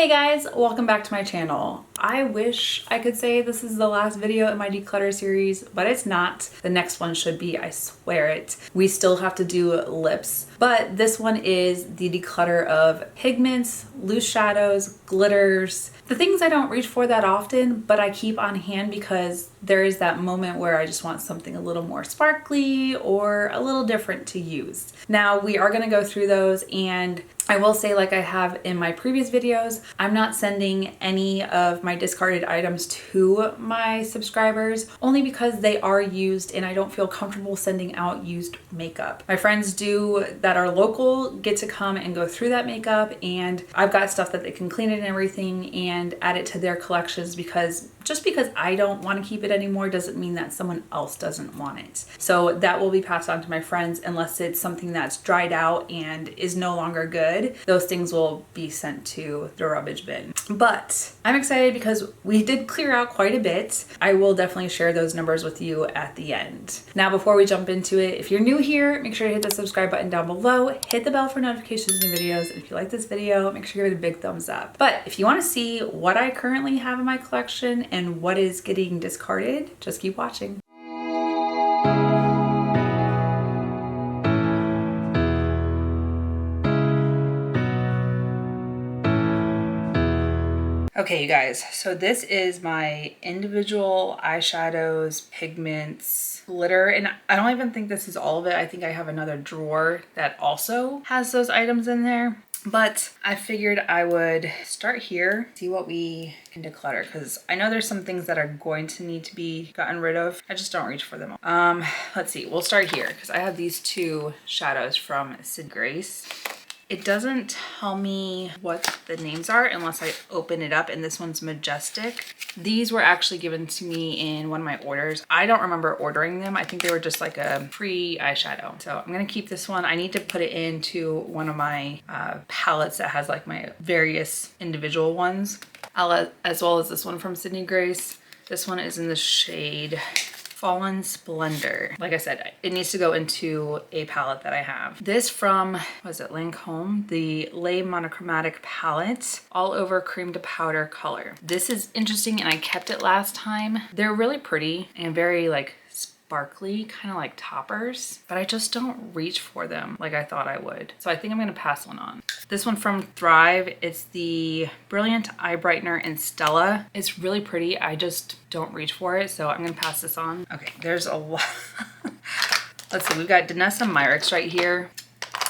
Hey guys, welcome back to my channel. I wish I could say this is the last video in my declutter series, but it's not. The next one should be, I swear it. We still have to do lips, but this one is the declutter of pigments, loose shadows, glitters, the things I don't reach for that often, but I keep on hand because there is that moment where I just want something a little more sparkly or a little different to use. Now we are gonna go through those, and I will say, like I have in my previous videos, I'm not sending any of my discarded items to my subscribers only because they are used and I don't feel comfortable sending out used makeup. My friends that are local get to come and go through that makeup, and I've got stuff that they can clean it and everything and add it to their collections, because just because I don't want to keep it anymore doesn't mean that someone else doesn't want it. So that will be passed on to my friends unless it's something that's dried out and is no longer good. Those things will be sent to the rubbish bin. But I'm excited because we did clear out quite a bit. I will definitely share those numbers with you at the end. Now, before we jump into it, if you're new here, make sure to hit the subscribe button down below, hit the bell for notifications and videos. And if you like this video, make sure to give it a big thumbs up. But if you want to see what I currently have in my collection and what is getting discarded, just keep watching. Okay, you guys, so this is my individual eyeshadows, pigments, glitter, and I don't even think this is all of it. I think I have another drawer that also has those items in there. But I figured I would start here, see what we can declutter, because I know there's some things that are going to need to be gotten rid of. I just don't reach for them all. Let's see, we'll start here because I have these two shadows from Sid Grace. It doesn't tell me what the names are unless I open it up, and this one's Majestic. These were actually given to me in one of my orders. I don't remember ordering them. I think they were just like a free eyeshadow. So I'm gonna keep this one. I need to put it into one of my palettes that has like my various individual ones, as well as this one from Sydney Grace. This one is in the shade Fallen Splendor. Like I said, it needs to go into a palette that I have. This from, was it Lancome? The Lay Monochromatic palette, all over cream to powder color. This is interesting and I kept it last time. They're really pretty and very like sparkly, kind of like toppers, but I just don't reach for them like I thought I would. So I think I'm gonna pass one on. This one from Thrive, it's the Brilliant Eye Brightener in Stella. It's really pretty. I just don't reach for it, so I'm gonna pass this on. Okay, there's a lot. Let's see, we've got Danessa Myricks right here.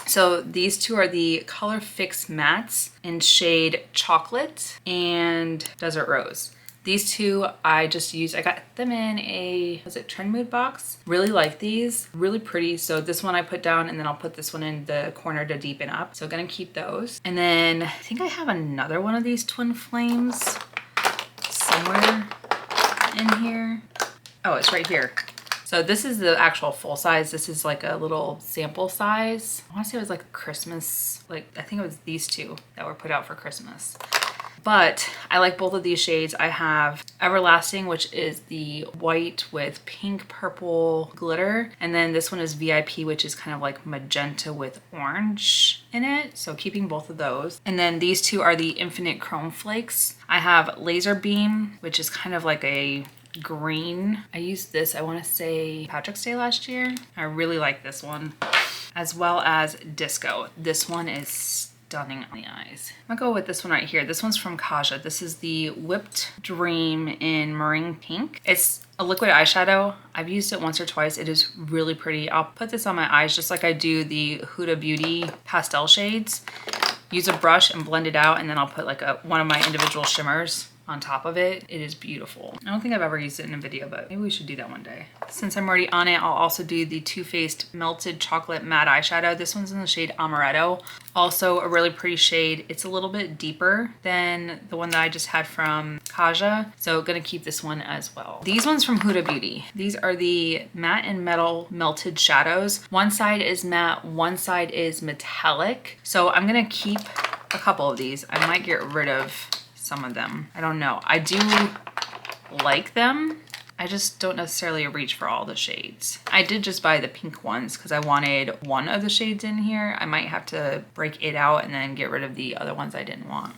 So these two are the Color Fix Mattes in shade Chocolate and Desert Rose. These two I just used, I got them in a, was it Trend Mood box? Really like these, really pretty. So this one I put down, and then I'll put this one in the corner to deepen up. So gonna keep those. And then I think I have another one of these Twin Flames somewhere in here. Oh, it's right here. So this is the actual full size. This is like a little sample size. I wanna say it was like a Christmas, like I think it was these two that were put out for Christmas. But I like both of these shades. I have Everlasting, which is the white with pink purple glitter. And then this one is VIP, which is kind of like magenta with orange in it. So keeping both of those. And then these two are the Infinite Chrome Flakes. I have Laser Beam, which is kind of like a green. I used this, I want to say Patrick's Day last year. I really like this one. As well as Disco. This one is stunning on the eyes. I'm gonna go with this one right here. This one's from Kaja. This is the Whipped Dream in Meringue Pink. It's a liquid eyeshadow. I've used it once or twice. It is really pretty. I'll put this on my eyes just like I do the Huda Beauty pastel shades. Use a brush and blend it out, and then I'll put like one of my individual shimmers on top of it. It is beautiful. I don't think I've ever used it in a video, but maybe we should do that one day. Since I'm already on it, I'll also do the Too Faced Melted Chocolate Matte Eyeshadow. This one's in the shade Amaretto. Also a really pretty shade. It's a little bit deeper than the one that I just had from Kaja, so gonna keep this one as well. These ones from Huda Beauty. These are the Matte and Metal Melted Shadows. One side is matte, one side is metallic. So I'm gonna keep a couple of these. I might get rid of some of them. I don't know. I do like them. I just don't necessarily reach for all the shades. I did just buy the pink ones because I wanted one of the shades in here. I might have to break it out and then get rid of the other ones I didn't want.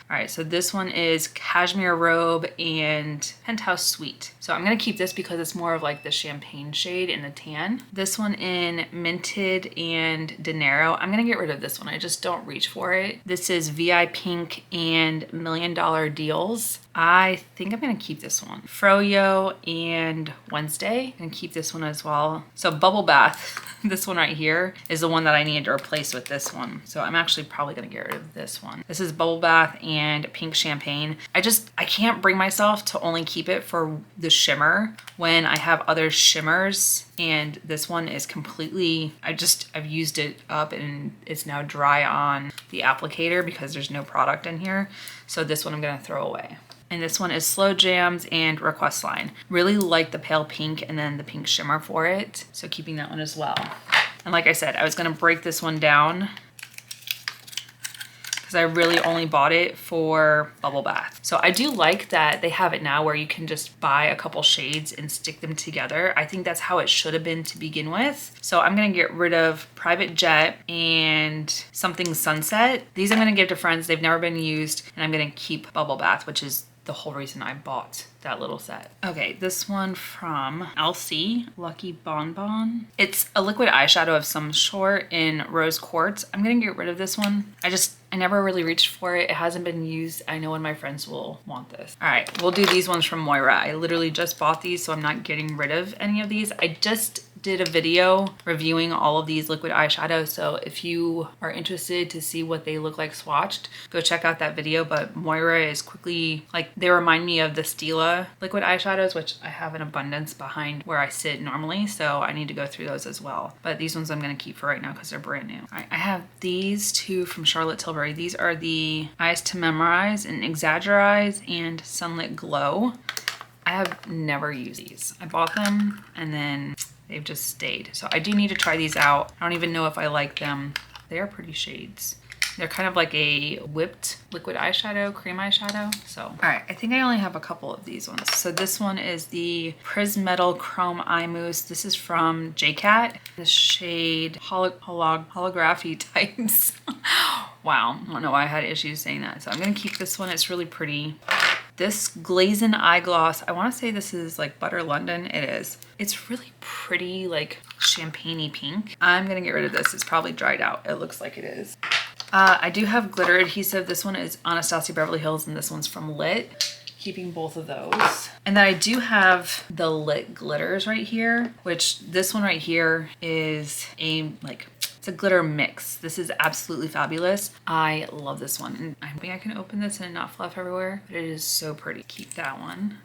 All right, so this one is Cashmere Robe and Penthouse Suite. So I'm gonna keep this because it's more of like the champagne shade in the tan. This one in Minted and Dinero. I'm gonna get rid of this one. I just don't reach for it. This is VI Pink and Million Dollar Deals. I think I'm gonna keep this one. Froyo and Wednesday. I'm gonna keep this one as well. So Bubble Bath, this one right here is the one that I needed to replace with this one. So I'm actually probably gonna get rid of this one. This is Bubble Bath and Pink Champagne. I can't bring myself to only keep it for the shimmer when I have other shimmers, and this one is completely, I've used it up and it's now dry on the applicator because there's no product in here. So this one I'm gonna throw away. And this one is Slow Jams and Request Line. Really like the pale pink and then the pink shimmer for it. So keeping that one as well. And like I said, I was gonna break this one down because I really only bought it for Bubble Bath. So I do like that they have it now where you can just buy a couple shades and stick them together. I think that's how it should have been to begin with. So I'm gonna get rid of Private Jet and Something Sunset. These I'm gonna give to friends. They've never been used, and I'm gonna keep Bubble Bath, which is the whole reason I bought that little set. Okay, this one from LC, Lucky Bonbon. It's a liquid eyeshadow of some sort in Rose Quartz. I'm gonna get rid of this one. I never really reached for it. It hasn't been used. I know one of my friends will want this. All right, we'll do these ones from Moira. I literally just bought these, so I'm not getting rid of any of these. I just did a video reviewing all of these liquid eyeshadows, so if you are interested to see what they look like swatched, go check out that video. But Moira is quickly, like, they remind me of the Stila liquid eyeshadows, which I have an abundance behind where I sit normally, so I need to go through those as well. But these ones I'm gonna keep for right now because they're brand new. All right, I have these two from Charlotte Tilbury. These are the Eyes to Memorize and Exaggerize and Sunlit Glow. I have never used these. I bought them and then they've just stayed. So I do need to try these out. I don't even know if I like them. They are pretty shades. They're kind of like a whipped liquid eyeshadow, cream eyeshadow. So, all right, I think I only have a couple of these ones. So this one is the Prismetal Chrome Eye Mousse. This is from JCat. The shade Holography Types. Wow, I don't know why I had issues saying that. So I'm gonna keep this one. It's really pretty. This Glazing Eye Gloss, I wanna say this is like Butter London. It is. It's really pretty, like champagne-y pink. I'm gonna get rid of this. It's probably dried out. It looks like it is. I do have glitter adhesive. This one is Anastasia Beverly Hills and this one's from Lit. Keeping both of those. And then I do have the Lit glitters right here, which this one right here is it's a glitter mix. This is absolutely fabulous. I love this one. And I think I can open this and not fluff everywhere, but it is so pretty. Keep that one.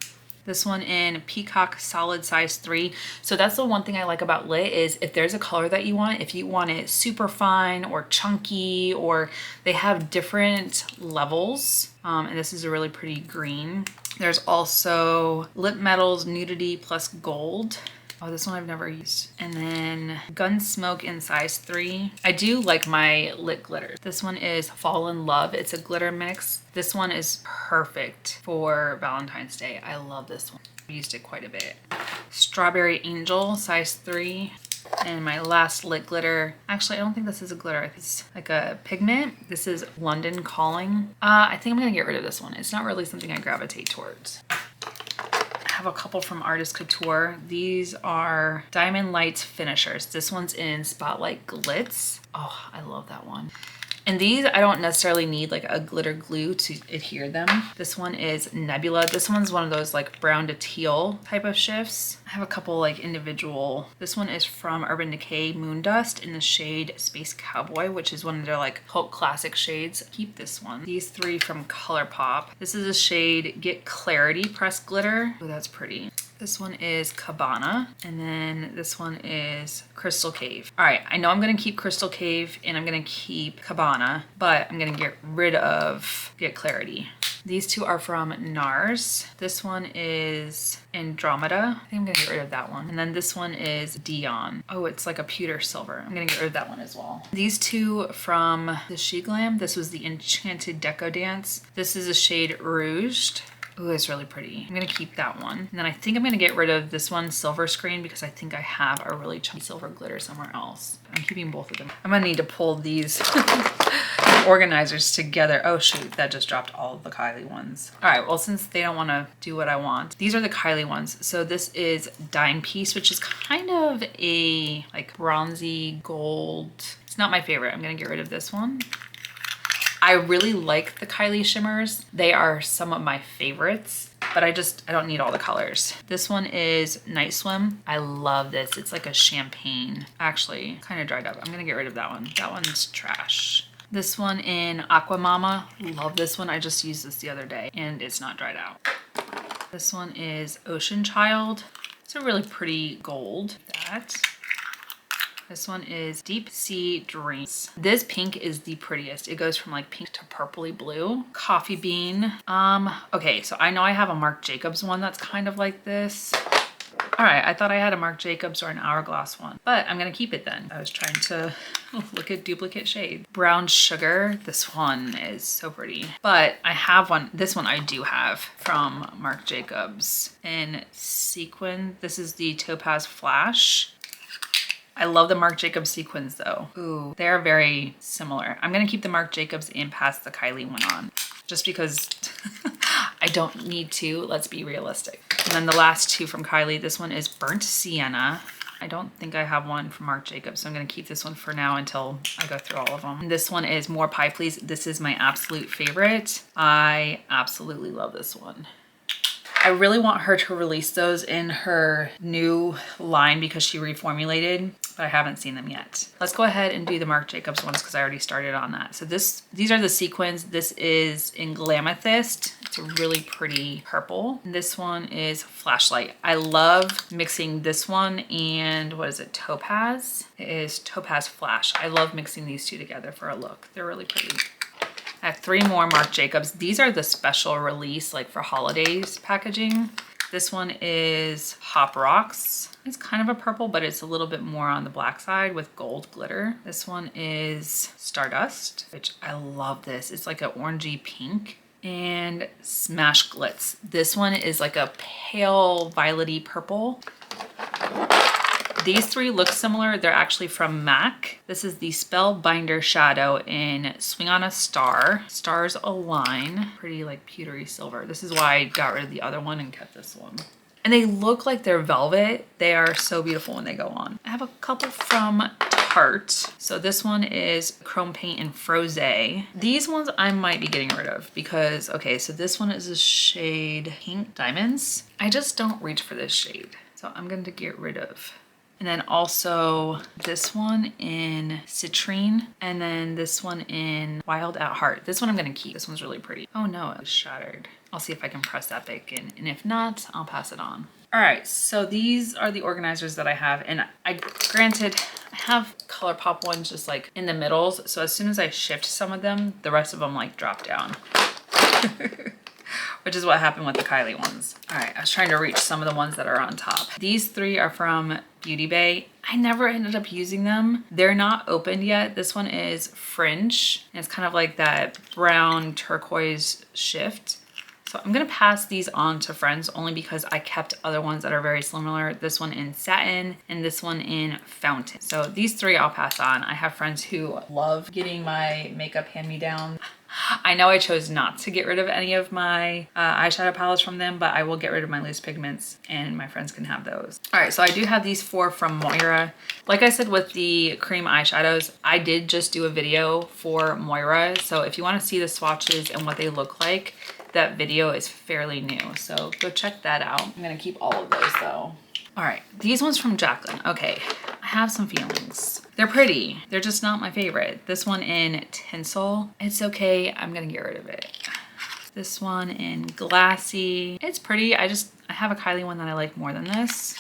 This one in Peacock Solid Size 3. So that's the one thing I like about Lit is if there's a color that you want, if you want it super fine or chunky, or they have different levels. And this is a really pretty green. There's also Lip Metals Nudity Plus Gold. Oh, this one I've never used. And then Gunsmoke in size 3. I do like my Lit glitters. This one is Fall in Love. It's a glitter mix. This one is perfect for Valentine's Day. I love this one. I've used it quite a bit. Strawberry Angel, size 3. And my last Lit glitter, actually I don't think this is a glitter, it's like a pigment. This is London Calling. I think I'm gonna get rid of this one. It's not really something I gravitate towards. Have a couple from Artist Couture. These are Diamond Lights Finishers. This one's in Spotlight Glitz. Oh, I love that one. And these, I don't necessarily need like a glitter glue to adhere them. This one is Nebula. This one's one of those like brown to teal type of shifts. I have a couple like individual. This one is from Urban Decay Moondust in the shade Space Cowboy, which is one of their like cult classic shades. Keep this one. These three from ColourPop. This is a shade Get Clarity Pressed Glitter. Oh, that's pretty. This one is Cabana, and then this one is Crystal Cave. All right, I know I'm gonna keep Crystal Cave and I'm gonna keep Cabana, but I'm gonna get rid of Get Clarity. These two are from NARS. This one is Andromeda. I think I'm gonna get rid of that one. And then this one is Dion. Oh, it's like a pewter silver. I'm gonna get rid of that one as well. These two from the She Glam. This was the Enchanted Deco Dance. This is a shade Rouged. Ooh, it's really pretty. I'm gonna keep that one. And then I think I'm gonna get rid of this one, Silver Screen, because I think I have a really chunky silver glitter somewhere else. I'm keeping both of them. I'm gonna need to pull these organizers together. Oh shoot, that just dropped all of the Kylie ones. All right, well, since they don't want to do what I want, these are the Kylie ones. So this is Dime Piece, which is kind of a like bronzy gold. It's not my favorite. I'm gonna get rid of this one. I really like the Kylie shimmers. They are some of my favorites, but I don't need all the colors. This one is Night Swim. I love this. It's like a champagne. Actually, kind of dried up. I'm gonna get rid of that one. That one's trash. This one in Aqua Mama. Love this one. I just used this the other day and it's not dried out. This one is Ocean Child. It's a really pretty gold. This one is Deep Sea Dreams. This pink is the prettiest. It goes from like pink to purpley blue. Coffee Bean. Okay, so I know I have a Marc Jacobs one that's kind of like this. All right, I thought I had a Marc Jacobs or an Hourglass one, but I'm gonna keep it then. I was trying to look at duplicate shade. Brown Sugar. This one is so pretty, but I have one. This one I do have from Marc Jacobs in Sequin. This is the Topaz Flash. I love the Marc Jacobs sequins though. Ooh, they are very similar. I'm gonna keep the Marc Jacobs and pass the Kylie one on just because I don't need to. Let's be realistic. And then the last two from Kylie, this one is Burnt Sienna. I don't think I have one from Marc Jacobs, so I'm gonna keep this one for now until I go through all of them. And this one is More Pie Please. This is my absolute favorite. I absolutely love this one. I really want her to release those in her new line because she reformulated, but I haven't seen them yet. Let's go ahead and do the Marc Jacobs ones because I already started on that. So these are the sequins. This is in Glamethyst. It's a really pretty purple. And this one is Flashlight. I love mixing this one and what is it, Topaz? It is Topaz Flash. I love mixing these two together for a look. They're really pretty. I have three more Marc Jacobs. These are the special release, like for holidays packaging. This one is Hop Rocks. It's kind of a purple, but it's a little bit more on the black side with gold glitter. This one is Stardust, which I love this. It's like an orangey pink. And Smash Glitz. This one is like a pale violety purple. These three look similar. They're actually from MAC. This is the Spellbinder Shadow in Swing on a Star. Stars Align. Pretty like pewtery silver. This is why I got rid of the other one and kept this one. And they look like they're velvet. They are so beautiful when they go on. I have a couple from Tarte. So this one is Chrome Paint and Froze. These ones I might be getting rid of because, okay, so this one is a shade Pink Diamonds. I just don't reach for this shade. So I'm going to get rid of. And then also this one in Citrine, and then this one in Wild at Heart. This one I'm gonna keep. This one's really pretty. Oh no, it's shattered. I'll see if I can press that back in, and if not, I'll pass it on. All right, so these are the organizers that I have, and granted, I have ColourPop ones just like in the middles, so as soon as I shift some of them, the rest of them like drop down. Which is what happened with the Kylie ones. All right, I was trying to reach some of the ones that are on top. These three are from Beauty Bay. I never ended up using them. They're not opened yet. This one is Fringe, and it's kind of like that brown turquoise shift. So I'm gonna pass these on to friends only because I kept other ones that are very similar. This one in Satin and this one in Fountain. So these three I'll pass on. I have friends who love getting my makeup hand-me-down. I know I chose not to get rid of any of my eyeshadow palettes from them, but I will get rid of my loose pigments and my friends can have those. All right, so I do have these four from Moira. Like I said with the cream eyeshadows, I did just do a video for Moira. So if you want to see the swatches and what they look like, that video is fairly new. So go check that out. I'm gonna keep all of those though. All right, these ones from Jaclyn. Okay, I have some feelings. They're pretty, they're just not my favorite. This one in Tinsel, it's okay, I'm gonna get rid of it. This one in Glassy, it's pretty. I have a Kylie one that I like more than this.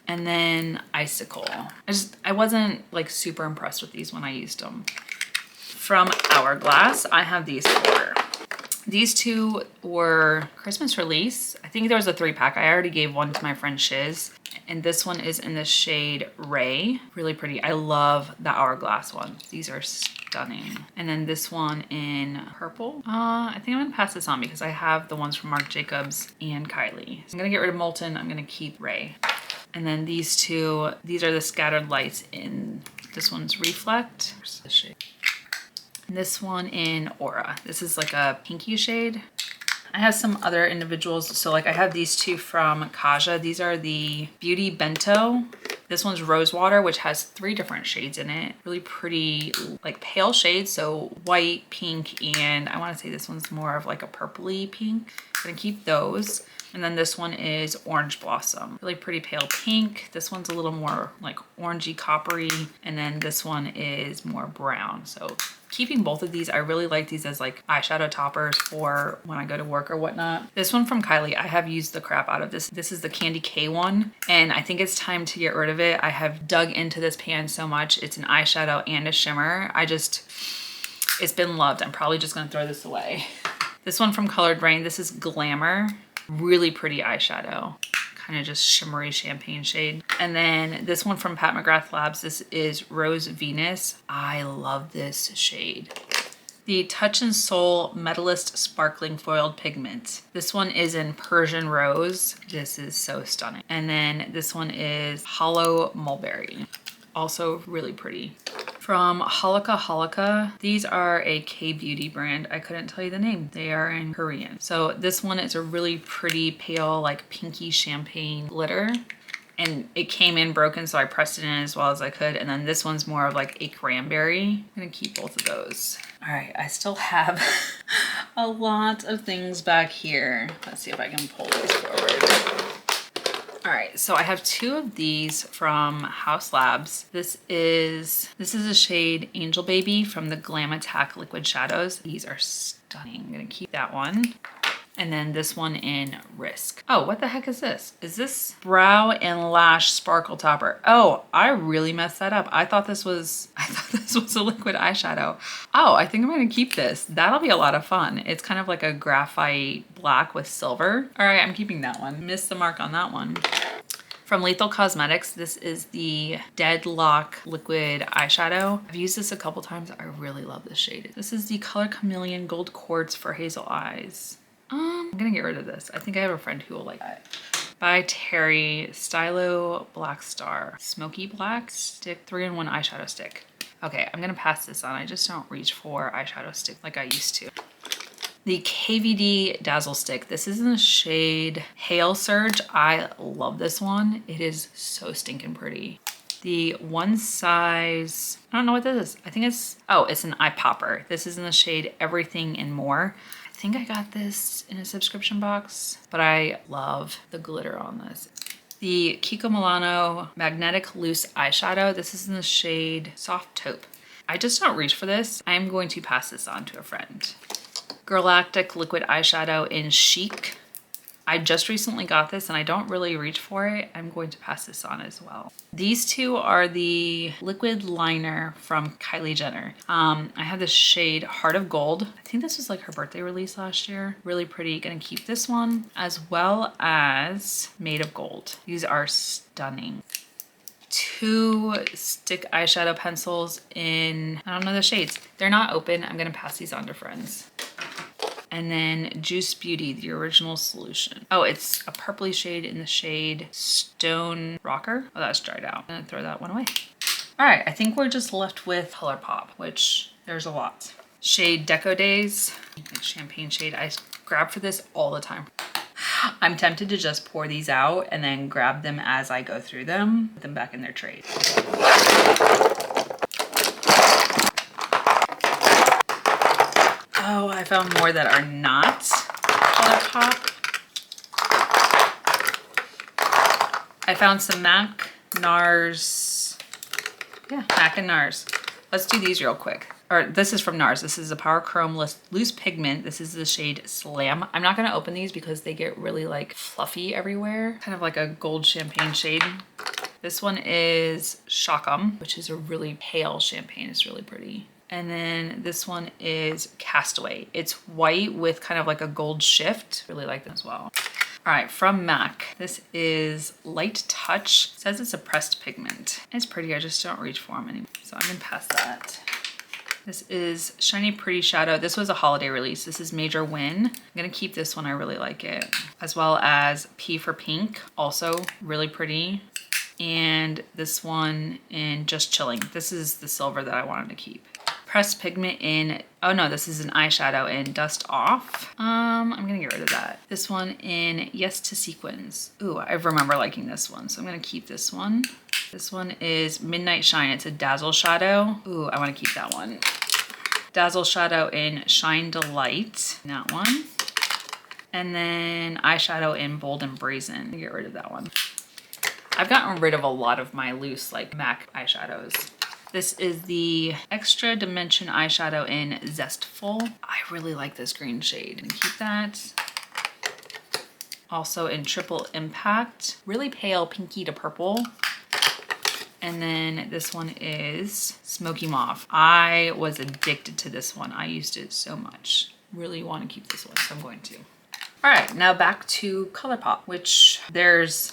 And then Icicle. I wasn't like super impressed with these when I used them. From Hourglass, I have these four. These two were Christmas release. I think there was a 3-pack. I already gave one to my friend Shiz. And this one is in the shade Ray. Really pretty. I love the Hourglass ones. These are stunning. And then this one in purple. I think I'm gonna pass this on because I have the ones from Marc Jacobs and Kylie. So I'm gonna get rid of Molten. I'm gonna keep Ray. And then these two, these are the Scattered Lights in, this one's Reflect. Where's the shade? This one in Aura. This is like a pinky shade. I have some other individuals. So like I have these two from Kaja. These are the Beauty Bento. This one's Rose Water, which has 3 different shades in it. Really pretty, like pale shades. So white, pink, and I want to say this one's more of like a purpley pink. I'm gonna keep those. And then this one is Orange Blossom. Really pretty pale pink. This one's a little more like orangey coppery. And then this one is more brown. So keeping both of these, I really like these as like eyeshadow toppers for when I go to work or whatnot. This one from Kylie, I have used the crap out of this. This is the Candy K one, and I think it's time to get rid of it. I have dug into this pan so much. It's an eyeshadow and a shimmer. It's been loved. I'm probably just gonna throw this away. This one from Colored Rain, this is Glamour. Really pretty eyeshadow. Kind of just shimmery champagne shade. And then this one from Pat McGrath Labs, this is Rose Venus. I love this shade. The Touch and Soul Metalist Sparkling Foiled Pigment. This one is in Persian Rose. This is so stunning. And then this one is Hollow Mulberry. Also really pretty. From Halaka, these are a K-beauty brand. I couldn't tell you the name. They are in Korean. So this one is a really pretty pale, like pinky champagne glitter. And it came in broken, so I pressed it in as well as I could. And then this one's more of like a cranberry. I'm gonna keep both of those. All right, I still have a lot of things back here. Let's see if I can pull these forward. All right, so I have 2 of these from House Labs. This is a shade Angel Baby from the Glam Attack Liquid Shadows. These are stunning. I'm gonna keep that one. And then this one in Risk. Oh, what the heck is this? Is this Brow and Lash Sparkle Topper? Oh, I really messed that up. I thought this was a liquid eyeshadow. Oh, I think I'm gonna keep this. That'll be a lot of fun. It's kind of like a graphite black with silver. All right, I'm keeping that one. Missed the mark on that one. From Lethal Cosmetics, this is the Deadlock Liquid Eyeshadow. I've used this a couple times. I really love this shade. This is the Color Chameleon Gold Quartz for Hazel Eyes. I'm gonna get rid of this. I think I have a friend who will like it. By Terry, Stylo Black Star. Smoky Black Stick 3-in-1 eyeshadow stick. Okay, I'm gonna pass this on. I just don't reach for eyeshadow stick like I used to. The KVD Dazzle Stick. This is in the shade Hail Surge. I love this one. It is so stinking pretty. The One Size, I don't know what this is. I think it's an eye popper. This is in the shade Everything and More. I think I got this in a subscription box, but I love the glitter on this. The Kiko Milano Magnetic Loose Eyeshadow. This is in the shade Soft Taupe. I just don't reach for this. I'm going to pass this on to a friend. Galactic Liquid Eyeshadow in Chic. I just recently got this and I don't really reach for it. I'm going to pass this on as well. These 2 are the liquid liner from Kylie Jenner. I have this shade Heart of Gold. I think this was like her birthday release last year. Really pretty. Gonna keep this one as well as Made of Gold. These are stunning. 2 stick eyeshadow pencils in, I don't know the shades. They're not open. I'm gonna pass these on to friends. And then Juice Beauty, the original solution. Oh, it's a purpley shade in the shade Stone Rocker. Oh, that's dried out. I'm gonna throw that one away. All right, I think we're just left with ColourPop, which there's a lot. Shade Deco Days, champagne shade. I grab for this all the time. I'm tempted to just pour these out and then grab them as I go through them, put them back in their trays. Oh, I found more that are not ColourPop. I found some MAC, NARS. Yeah, MAC and NARS. Let's do these real quick. Or this is from NARS. This is a Power Chrome Loose Pigment. This is the shade Slam. I'm not gonna open these because they get really like fluffy everywhere. Kind of like a gold champagne shade. This one is SHOPMY, which is a really pale champagne. It's really pretty. And then this one is Castaway. It's white with kind of like a gold shift. Really like them as well. All right, from MAC, this is Light Touch. It says it's a pressed pigment. It's pretty, I just don't reach for them anymore. So I'm gonna pass that. This is Shiny Pretty Shadow. This was a holiday release. This is Major Win. I'm gonna keep this one, I really like it. As well as P for Pink, also really pretty. And this one in Just Chilling. This is the silver that I wanted to keep. pressed pigment in, oh no, this is an eyeshadow in Dust Off. I'm gonna get rid of that. This one in Yes to Sequins. Ooh, I remember liking this one, so I'm gonna keep this one. This one is Midnight Shine. It's a Dazzle shadow. Ooh, I wanna keep that one. Dazzle shadow in Shine Delight, that one. And then eyeshadow in Bold and Brazen. Get rid of that one. I've gotten rid of a lot of my loose like MAC eyeshadows. This is the Extra Dimension eyeshadow in Zestful. I really like this green shade and keep that. Also in Triple Impact, really pale pinky to purple. And then this one is Smoky Mauve. I was addicted to this one. I used it so much. Really want to keep this one, so I'm going to. All right, now back to ColourPop, which there's,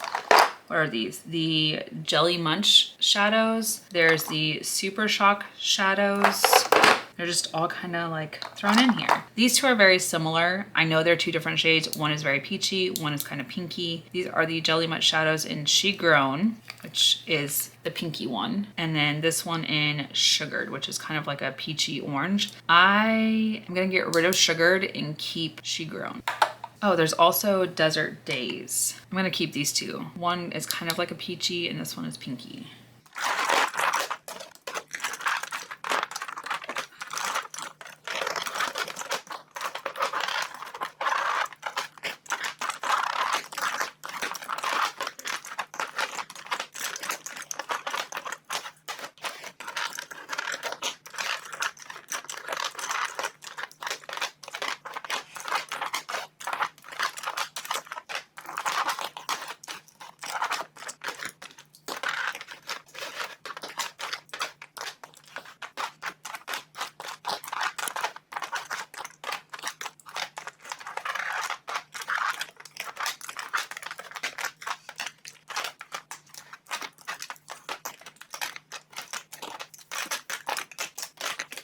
what are these? The Jelly Munch shadows. There's the Super Shock shadows. They're just all kind of like thrown in here. These two are very similar. I know they're two different shades. One is very peachy, one is kind of pinky. These are the Jelly Munch shadows in She Grown, which is the pinky one. And then this one in Sugared, which is kind of like a peachy orange. I am gonna get rid of Sugared and keep She Grown. Oh, there's also Desert Days. I'm gonna keep these two. One is kind of like a peachy and this one is pinky.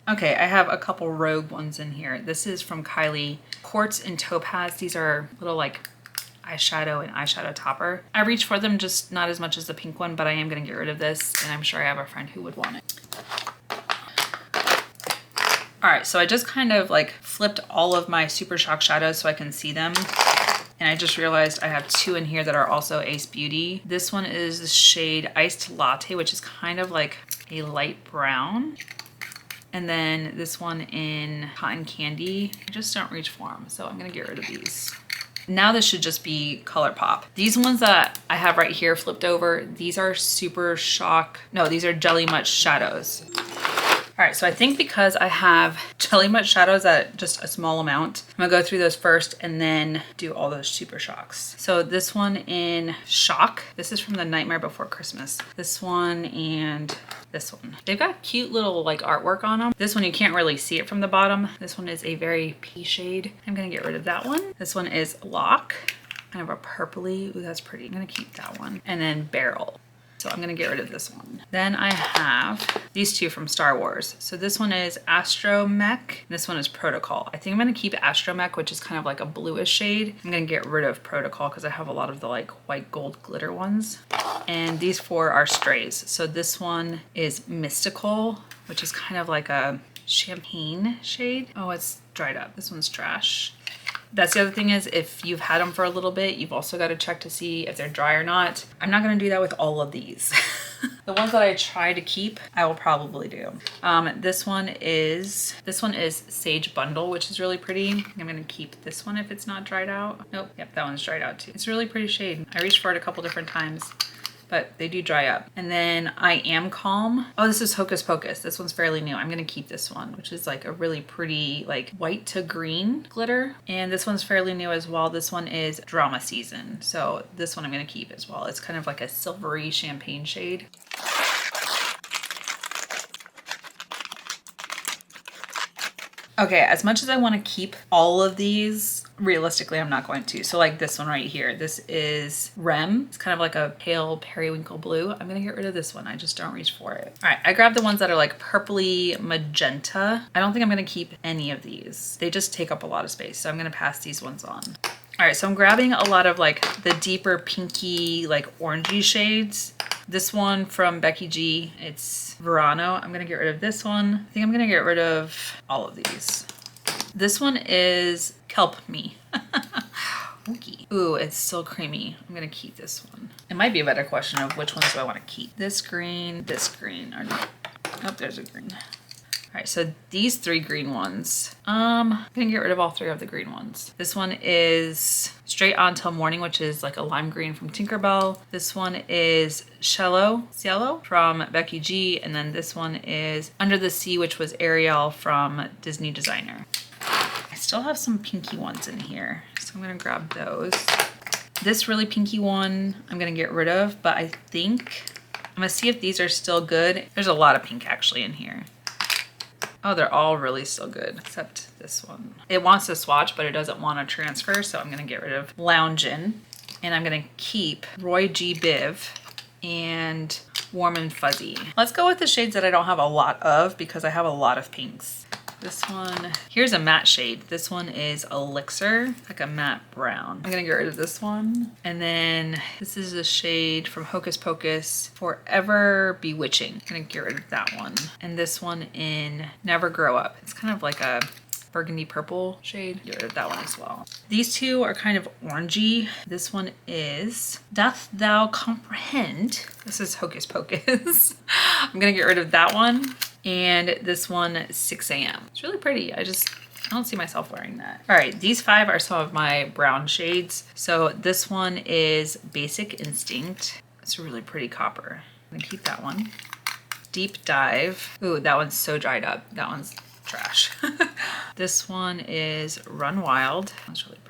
Okay, I have a couple Rogue ones in here. This is from Kylie, Quartz and Topaz. These are little like eyeshadow and eyeshadow topper. I reach for them, just not as much as the pink one, but I am gonna get rid of this and I'm sure I have a friend who would want it. All right, so I just kind of like flipped all of my Super Shock shadows so I can see them. And I just realized I have two in here that are also Ace Beauty. This one is the shade Iced Latte, which is kind of like a light brown. And then this one in Cotton Candy. I just don't reach for them, so I'm gonna get rid of these. Now this should just be ColourPop. These ones that I have right here flipped over, these are Super Shock. No, these are Jelly Much shadows. All right, so I think because I have Jelly Much shadows at just a small amount, I'm gonna go through those first and then do all those Super Shocks. So this one in Shock. This is from the Nightmare Before Christmas. This one and this one. They've got cute little like artwork on them. This one, you can't really see it from the bottom. This one is a very pea shade. I'm gonna get rid of that one. This one is Lock, kind of a purpley. Ooh, that's pretty. I'm gonna keep that one. And then Barrel. So I'm gonna get rid of this one. Then I have these two from Star Wars. So this one is Astromech. This one is Protocol. I think I'm gonna keep Astromech, which is kind of like a bluish shade. I'm gonna get rid of Protocol because I have a lot of the like white gold glitter ones. And these four are Strays. So this one is Mystical, which is kind of like a champagne shade. Oh, it's dried up. This one's trash. That's the other thing is if you've had them for a little bit, you've also got to check to see if they're dry or not. I'm not going to do that with all of these. The ones that I try to keep, I will probably do. This one is Sage Bundle, which is really pretty. I'm going to keep this one if it's not dried out. Nope. Yep, that one's dried out too. It's a really pretty shade. I reached for it a couple different times, but they do dry up. And then I Am Calm. Oh, this is Hocus Pocus. This one's fairly new. I'm gonna keep this one, which is like a really pretty like white to green glitter. And this one's fairly new as well. This one is Drama Season. So this one I'm gonna keep as well. It's kind of like a silvery champagne shade. Okay, as much as I want to keep all of these, realistically, I'm not going to. So like this one right here, this is Rem. It's kind of like a pale periwinkle blue. I'm gonna get rid of this one. I just don't reach for it. All right, I grabbed the ones that are like purpley magenta. I don't think I'm gonna keep any of these. They just take up a lot of space. So I'm gonna pass these ones on. All right, so I'm grabbing a lot of like the deeper pinky, like orangey shades. This one from Becky G, it's Verano. I'm gonna get rid of this one. I think I'm gonna get rid of all of these. This one is Kelp Me. Okay. Ooh, it's still creamy. I'm gonna keep this one. It might be a better question of which ones do I want to keep. This green, or oh, there's a green. All right, so these 3 green ones. I'm gonna get rid of all 3 of the green ones. This one is Straight On Till Morning, which is like a lime green from Tinkerbell. This one is Cielo from Becky G. And then this one is Under the Sea, which was Ariel from Disney Designer. I still have some pinky ones in here, so I'm gonna grab those. This really pinky one I'm gonna get rid of, but I think I'm gonna see if these are still good. There's a lot of pink actually in here. Oh, they're all really still good, except this one. It wants to swatch, but it doesn't want to transfer, so I'm gonna get rid of Loungin', and I'm gonna keep Roy G. Biv and Warm and Fuzzy. Let's go with the shades that I don't have a lot of because I have a lot of pinks. This one, here's a matte shade. This one is Elixir, like a matte brown. I'm gonna get rid of this one. And then this is a shade from Hocus Pocus, Forever Bewitching. I'm gonna get rid of that one. And this one in Never Grow Up. It's kind of like a burgundy purple shade. Get rid of that one as well. These 2 are kind of orangey. This one is Doth Thou Comprehend? This is Hocus Pocus. I'm gonna get rid of that one. And this one, 6 a.m. It's really pretty. I don't see myself wearing that. All right, these 5 are some of my brown shades. So this one is Basic Instinct. It's a really pretty copper. I'm gonna keep that one. Deep Dive. Ooh, that one's so dried up. That one's trash. This one is Run Wild. That's really pretty.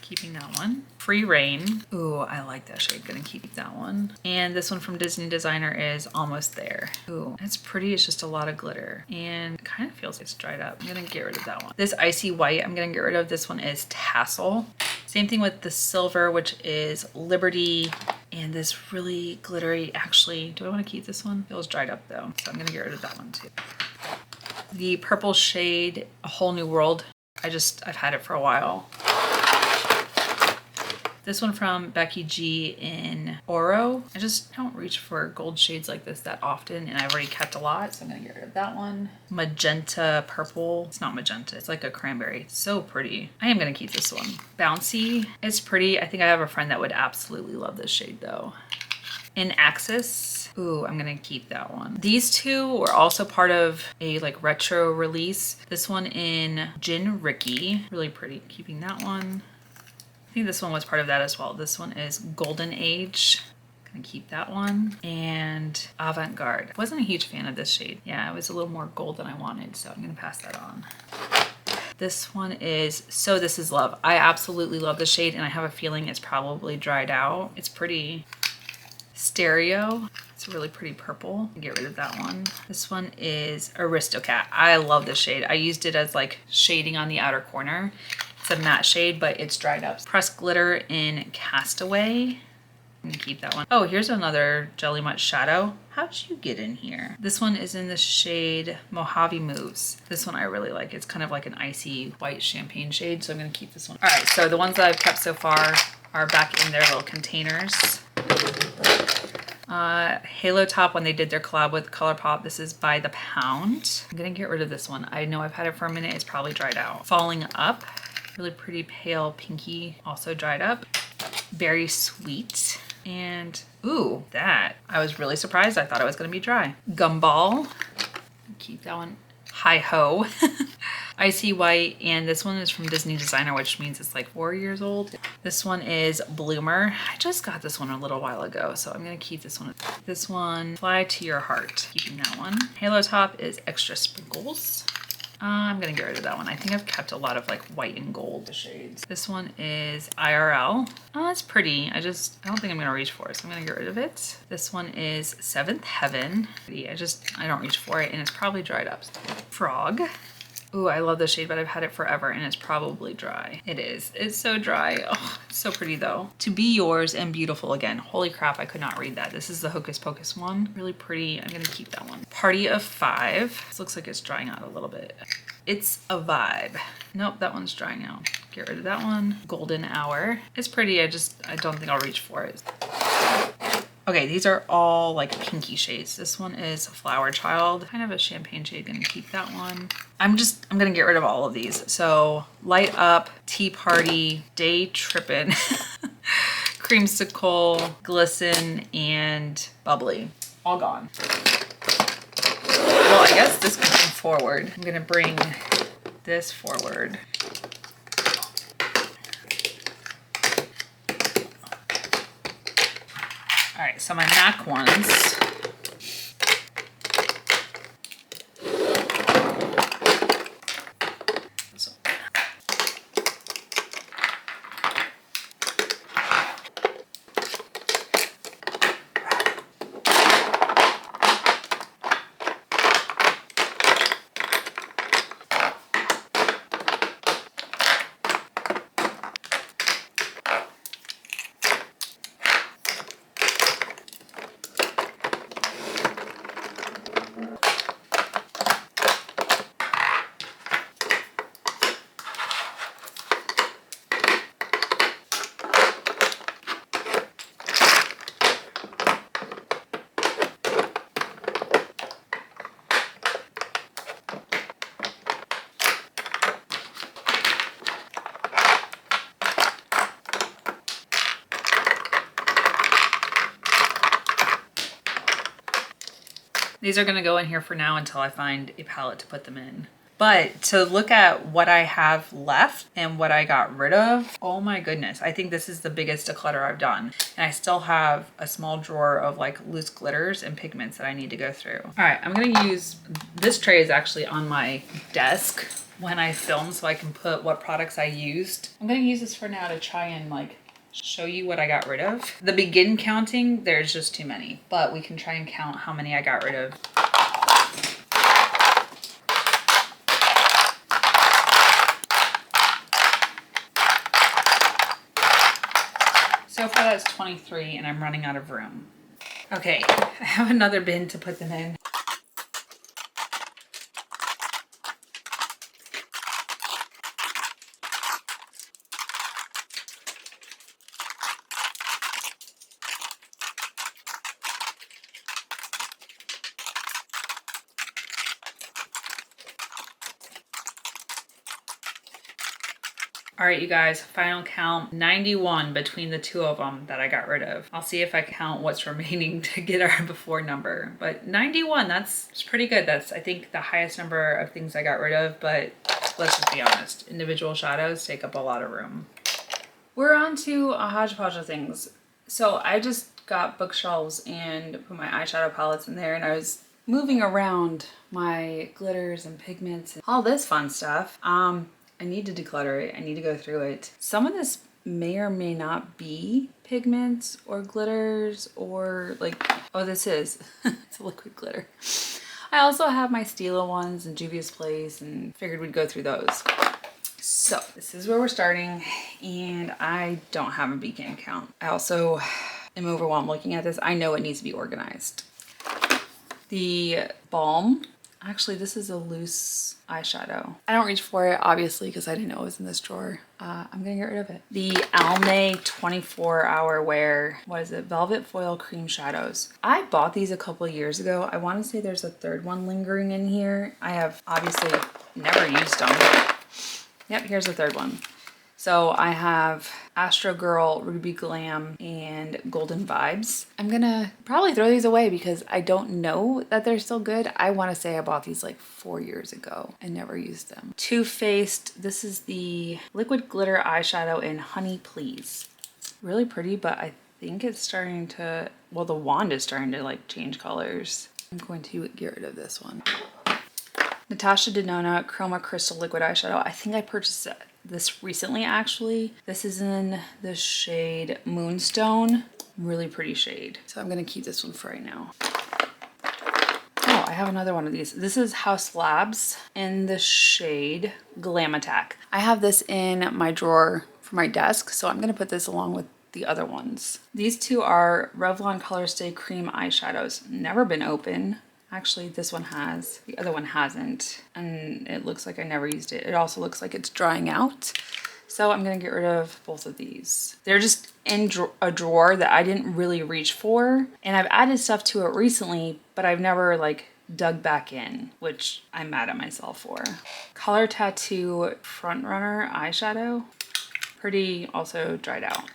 Keeping that one. Free Reign. Ooh, I like that shade. Gonna keep that one. And this one from Disney Designer is Almost There. Ooh, it's pretty. It's just a lot of glitter. And it kind of feels like it's dried up. I'm gonna get rid of that one. This Icy White, I'm gonna get rid of. This one is Tassel. Same thing with the silver, which is Liberty. And this really glittery, actually, do I want to keep this one? It feels dried up though. So I'm gonna get rid of that one too. The purple shade, A Whole New World. I've had it for a while. This one from Becky G in Oro. I just don't reach for gold shades like this that often, and I've already kept a lot, so I'm gonna get rid of that one. Magenta Purple. It's not magenta, it's like a cranberry. So pretty. I am gonna keep this one. Bouncy. It's pretty. I think I have a friend that would absolutely love this shade though. In Axis. Ooh, I'm gonna keep that one. These 2 were also part of a like retro release. This one in Gin Ricky. Really pretty. Keeping that one. I think this one was part of that as well. This one is Golden Age. Gonna keep that one. And Avant Garde. Wasn't a huge fan of this shade. Yeah, it was a little more gold than I wanted, so I'm gonna pass that on. This one is So This Is Love. I absolutely love this shade, and I have a feeling it's probably dried out. It's pretty. Stereo. It's a really pretty purple. Get rid of that one. This one is Aristocat. I love this shade. I used it as like shading on the outer corner. It's a matte shade, but it's dried up. Pressed Glitter in Castaway. I'm gonna keep that one. Oh, here's another Jelly Mutt shadow. How'd you get in here? This one is in the shade Mojave Moves. This one I really like. It's kind of like an icy white champagne shade, so I'm gonna keep this one. All right, so the ones that I've kept so far are back in their little containers. Halo Top, when they did their collab with ColourPop, this is By the Pound. I'm gonna get rid of this one. I know I've had it for a minute. It's probably dried out. Falling Up, really pretty pale pinky, also dried up. Very Sweet. And ooh, that. I was really surprised. I thought it was gonna be dry. Gumball, keep that one. Hi Ho. Icy White, and this one is from Disney Designer, which means it's like 4 years old. This one is Bloomer. I just got this one a little while ago, so I'm gonna keep this one. This one, Fly to Your Heart, keeping that one. Halo Top is Extra Sprinkles. I'm gonna get rid of that one. I think I've kept a lot of like white and gold shades. This one is IRL. Oh, it's pretty. I don't think I'm gonna reach for it, so I'm gonna get rid of it. This one is Seventh Heaven. I don't reach for it, and it's probably dried up. Frog. Ooh, I love this shade, but I've had it forever and it's probably dry. It is. It's so dry. Oh, it's so pretty though. To Be Yours and Beautiful Again. Holy crap, I could not read that. This is the Hocus Pocus one. Really pretty. I'm gonna keep that one. Party of Five. This looks like it's drying out a little bit. It's a Vibe. Nope, that one's drying out. Get rid of that one. Golden Hour. It's pretty. I don't think I'll reach for it. Okay, these are all like pinky shades. This one is Flower Child, kind of a champagne shade. Gonna keep that one. I'm gonna get rid of all of these. So Light Up, Tea Party, Day Trippin', Creamsicle, Glisten, and Bubbly. All gone. Well, I guess this can come forward. I'm gonna bring this forward. All right, so my MAC ones. These are gonna go in here for now until I find a palette to put them in. But to look at what I have left and what I got rid of, oh my goodness, I think this is the biggest declutter I've done. And I still have a small drawer of like loose glitters and pigments that I need to go through. All right, I'm gonna use, this tray is actually on my desk when I film so I can put what products I used. I'm gonna use this for now to try and like show you what I got rid of. The begin counting, there's just too many, but we can try and count how many I got rid of. So far that's 23 and I'm running out of room. Okay, I have another bin to put them in. All right, you guys, final count, 91 between the two of them that I got rid of. I'll see if I count what's remaining to get our before number, but 91, that's pretty good. That's, I think, the highest number of things I got rid of, but let's just be honest, individual shadows take up a lot of room. We're on to a hodgepodge of things. So I just got bookshelves and put my eyeshadow palettes in there, and I was moving around my glitters and pigments and all this fun stuff. I need to declutter it. I need to go through it. Some of this may or may not be pigments or glitters or like, oh, this is, it's a liquid glitter. I also have my Stila ones and Juvia's Place and figured we'd go through those. So this is where we're starting and I don't have a beacon count. I also am overwhelmed looking at this. I know it needs to be organized. The balm. Actually, this is a loose eyeshadow. I don't reach for it, obviously, because I didn't know it was in this drawer. I'm gonna get rid of it. The Almay 24-hour wear, what is it? Velvet Foil Cream Shadows. I bought these a couple of years ago. I wanna say there's a third one lingering in here. I have obviously never used them. Yep, here's the third one. So I have Astro Girl, Ruby Glam, and Golden Vibes. I'm gonna probably throw these away because I don't know that they're still good. I wanna say I bought these like 4 years ago and never used them. Too Faced, this is the liquid glitter eyeshadow in Honey Please. Really pretty, but I think it's starting to, well, the wand is starting to like change colors. I'm going to get rid of this one. Natasha Denona Chroma Crystal Liquid Eyeshadow. I think I purchased this recently, actually. This is in the shade Moonstone. Really pretty shade. So I'm gonna keep this one for right now. Oh, I have another one of these. This is House Labs in the shade Glam Attack. I have this in my drawer for my desk, so I'm gonna put this along with the other ones. These two are Revlon Colorstay Cream Eyeshadows. Never been open. Actually, this one has, the other one hasn't, and it looks like I never used it. It also looks like it's drying out. So I'm gonna get rid of both of these. They're just in a drawer that I didn't really reach for. And I've added stuff to it recently, but I've never like dug back in, which I'm mad at myself for. Color Tattoo Frontrunner eyeshadow. Pretty, also dried out.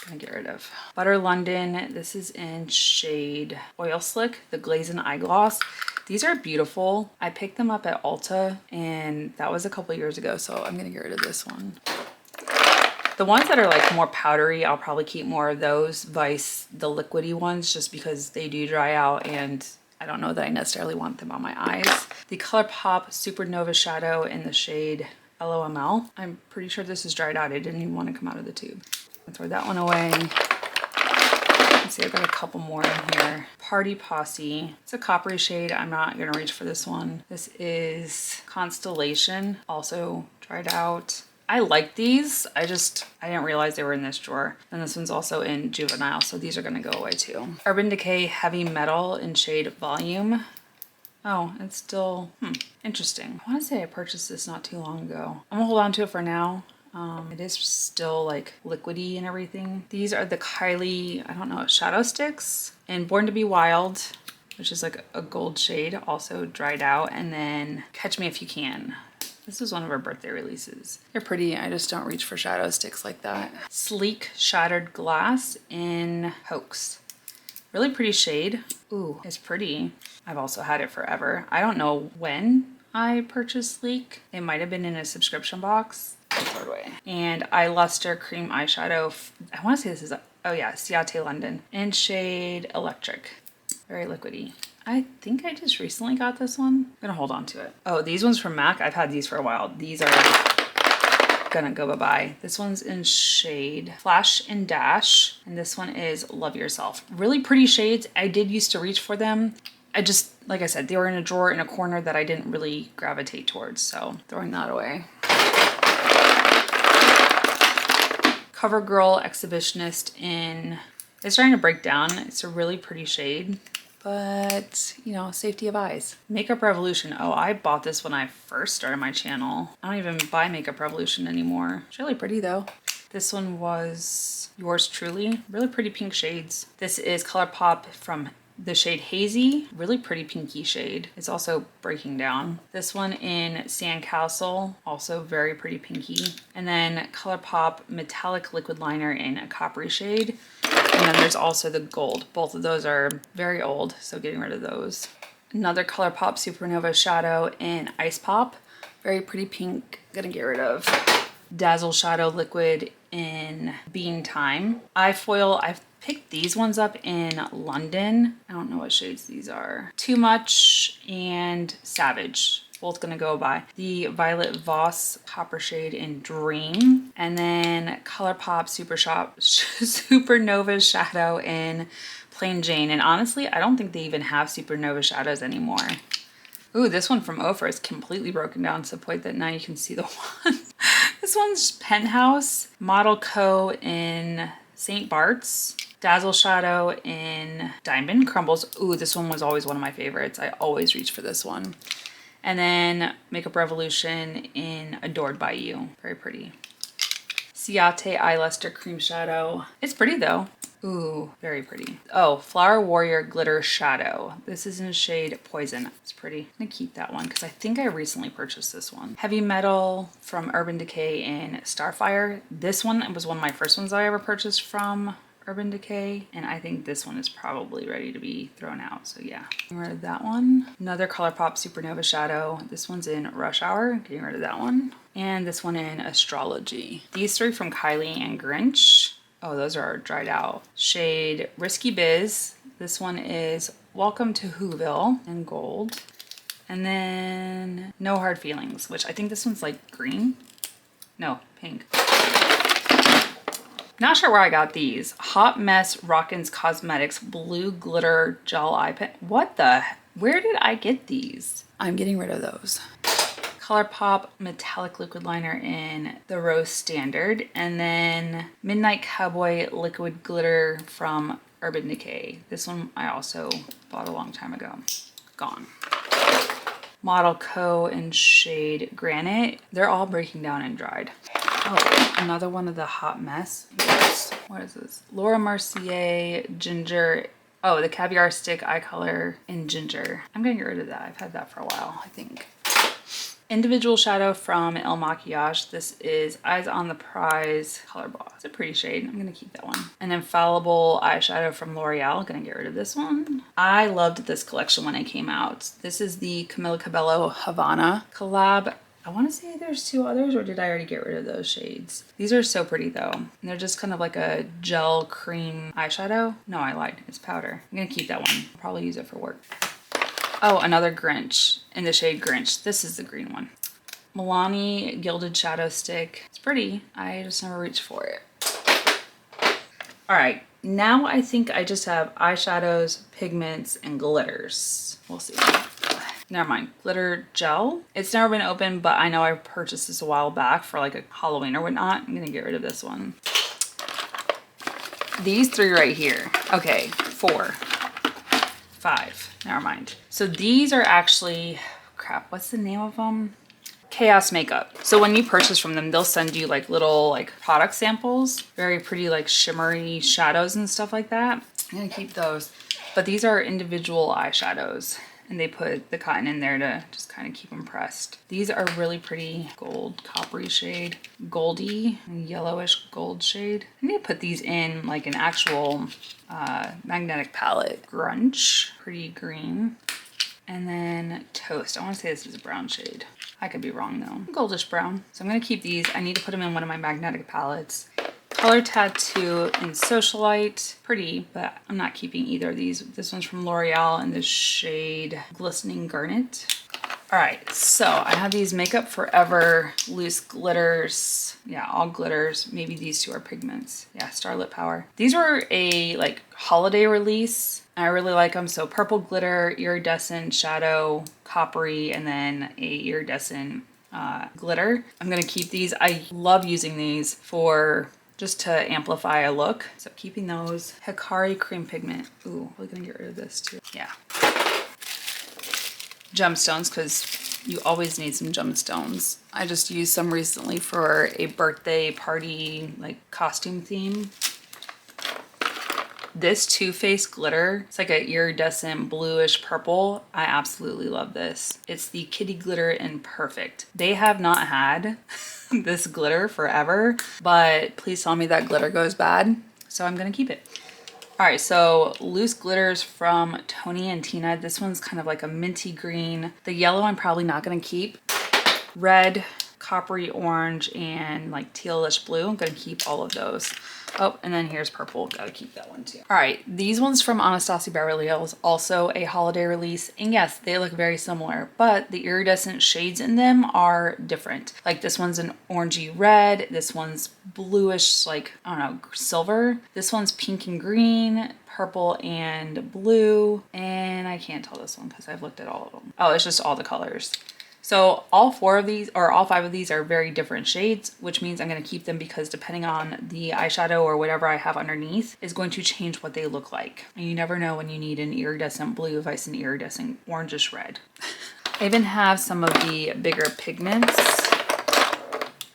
Gonna get rid of. Butter London, this is in shade Oil Slick, the Glaze and Eye Gloss. These are beautiful. I picked them up at Ulta and that was a couple years ago, so I'm gonna get rid of this one. The ones that are like more powdery, I'll probably keep more of those, vice the liquidy ones, just because they do dry out and I don't know that I necessarily want them on my eyes. The ColourPop Supernova Shadow in the shade LOML. I'm pretty sure this is dried out. I didn't even want to come out of the tube. I'll throw that one away. Let's see, I've got a couple more in here. Party Posse. It's a coppery shade. I'm not gonna reach for this one. This is Constellation, also dried out. I like these. I didn't realize they were in this drawer. And this one's also in Juvenile, so these are gonna go away too. Urban Decay Heavy Metal in shade Volume. Oh, it's still, interesting. I wanna say I purchased this not too long ago. I'm gonna hold on to it for now. It is still like liquidy and everything. These are the Kylie, I don't know, shadow sticks. And Born to Be Wild, which is like a gold shade, also dried out. And then Catch Me If You Can. This is one of our birthday releases. They're pretty, I just don't reach for shadow sticks like that. Sleek Shattered Glass in Hoax. Really pretty shade. Ooh, it's pretty. I've also had it forever. I don't know when I purchased Sleek. It might have been in a subscription box. Throw it away. And Eye Luster Cream Eyeshadow. I want to say this is, oh yeah, Ciate London in shade Electric. Very liquidy. I think I just recently got this one. I'm gonna hold on to it. Oh, these ones from MAC, I've had these for a while. These are gonna go bye-bye. This one's in shade Flash and Dash, and this one is Love Yourself. Really pretty shades. I did used to reach for them. I just, like I said, they were in a drawer in a corner that I didn't really gravitate towards, so throwing that away. CoverGirl Exhibitionist in, it's starting to break down. It's a really pretty shade, but you know, safety of eyes. Makeup Revolution. Oh, I bought this when I first started my channel. I don't even buy Makeup Revolution anymore. It's really pretty though. This one was Yours Truly. Really pretty pink shades. This is ColourPop from the shade Hazy. Really pretty pinky shade. It's also breaking down. This one in Sandcastle, also very pretty pinky. And then ColourPop Metallic Liquid Liner in a coppery shade. And then there's also the gold. Both of those are very old, so getting rid of those. Another ColourPop Supernova Shadow in Ice Pop. Very pretty pink, gonna get rid of. Dazzle Shadow Liquid in Bean Time. Eye Foil, I've picked these ones up in London. I don't know what shades these are. Too Much and Savage. Both gonna go by. The Violet Voss Copper shade in Dream. And then ColourPop Supernova Shadow in Plain Jane. And honestly, I don't think they even have Supernova shadows anymore. Ooh, this one from Ophir is completely broken down to the point that now you can see the one. This one's Penthouse. Model Co. in St. Bart's. Dazzle Shadow in Diamond Crumbles. Ooh, this one was always one of my favorites. I always reach for this one. And then Makeup Revolution in Adored by You. Very pretty. Ciate Eye Luster Cream Shadow. It's pretty though. Ooh, very pretty. Oh, Flower Warrior Glitter Shadow. This is in shade Poison. It's pretty. I'm gonna keep that one because I think I recently purchased this one. Heavy Metal from Urban Decay in Starfire. This one was one of my first ones I ever purchased from Urban Decay, and I think this one is probably ready to be thrown out, so yeah. Getting rid of that one. Another ColourPop Supernova Shadow. This one's in Rush Hour. Getting rid of that one. And this one in Astrology. These three from Kylie and Grinch. Oh, those are dried out. Shade Risky Biz. This one is Welcome to Whoville in gold. And then No Hard Feelings, which I think this one's like green. No, pink. Not sure where I got these. Hot Mess Rockins Cosmetics Blue Glitter Gel Eye Pen. What the? Where did I get these? I'm getting rid of those. ColourPop Metallic Liquid Liner in the Rose Standard. And then Midnight Cowboy Liquid Glitter from Urban Decay. This one I also bought a long time ago. Gone. Model Co. in shade Granite. They're all breaking down and dried. Oh, another one of the Hot Mess. What is this? Laura Mercier Ginger. Oh, the Caviar Stick Eye Color in Ginger. I'm gonna get rid of that. I've had that for a while, I think. Individual shadow from El Maquillage. This is Eyes on the Prize Color Ball. It's a pretty shade. I'm gonna keep that one. An Infallible eyeshadow from L'Oreal. Gonna get rid of this one. I loved this collection when it came out. This is the Camila Cabello Havana collab. I want to say there's 2 others, or did I already get rid of those shades? These are so pretty though. And they're just kind of like a gel cream eyeshadow. No, I lied. It's powder. I'm gonna keep that one. I'll probably use it for work. Oh, another Grinch in the shade Grinch. This is the green one. Milani Gilded Shadow Stick. It's pretty. I just never reached for it. All right, now I think I just have eyeshadows, pigments, and glitters. We'll see. Never mind. Glitter gel. It's never been opened, but I know I purchased this a while back for like a Halloween or whatnot. I'm gonna get rid of this one. These 3 right here. Okay, 4. 5. Never mind. So these are actually, crap, what's the name of them? Chaos Makeup. So when you purchase from them, they'll send you like little like product samples, very pretty like shimmery shadows and stuff like that. I'm gonna keep those. But these are individual eyeshadows, and they put the cotton in there to just kind of keep them pressed. These are really pretty gold, coppery shade, goldy, yellowish gold shade. I need to put these in like an actual magnetic palette. Grunch, pretty green. And then Toast. I want to say this is a brown shade. I could be wrong though. Goldish brown. So I'm going to keep these. I need to put them in one of my magnetic palettes. Color Tattoo in Socialite. Pretty, but I'm not keeping either of these. This one's from L'Oreal in the shade Glistening Garnet. All right, so I have these Makeup Forever loose glitters. Yeah, all glitters. Maybe these 2 are pigments. Yeah, Starlit Power. These were a like holiday release. I really like them. So purple glitter, iridescent shadow, coppery, and then a iridescent glitter. I'm gonna keep these. I love using these for just to amplify a look. So keeping those. Hikari Cream Pigment. Ooh, we're gonna get rid of this too. Yeah. Gemstones, because you always need some gemstones. I just used some recently for a birthday party like costume theme. This Too Faced glitter, it's like an iridescent bluish purple. I absolutely love this. It's the Kitty Glitter in Perfect. They have not had this glitter forever, but please tell me that glitter goes bad. So I'm gonna keep it. All right, so loose glitters from Tony and Tina. This one's kind of like a minty green. The yellow I'm probably not gonna keep. Red, coppery orange, and like tealish blue. I'm gonna keep all of those. Oh, and then here's purple. Gotta keep that one too. All right, these ones from Anastasia Beverly Hills, also a holiday release. And yes, they look very similar, but the iridescent shades in them are different. Like this one's an orangey red. This one's bluish, like, I don't know, silver. This one's pink and green, purple and blue. And I can't tell this one because I've looked at all of them. Oh, it's just all the colors. So all 4 of these, or all 5 of these, are very different shades, which means I'm going to keep them because depending on the eyeshadow or whatever I have underneath is going to change what they look like. And you never know when you need an iridescent blue versus an iridescent orangish red. I even have some of the bigger pigments.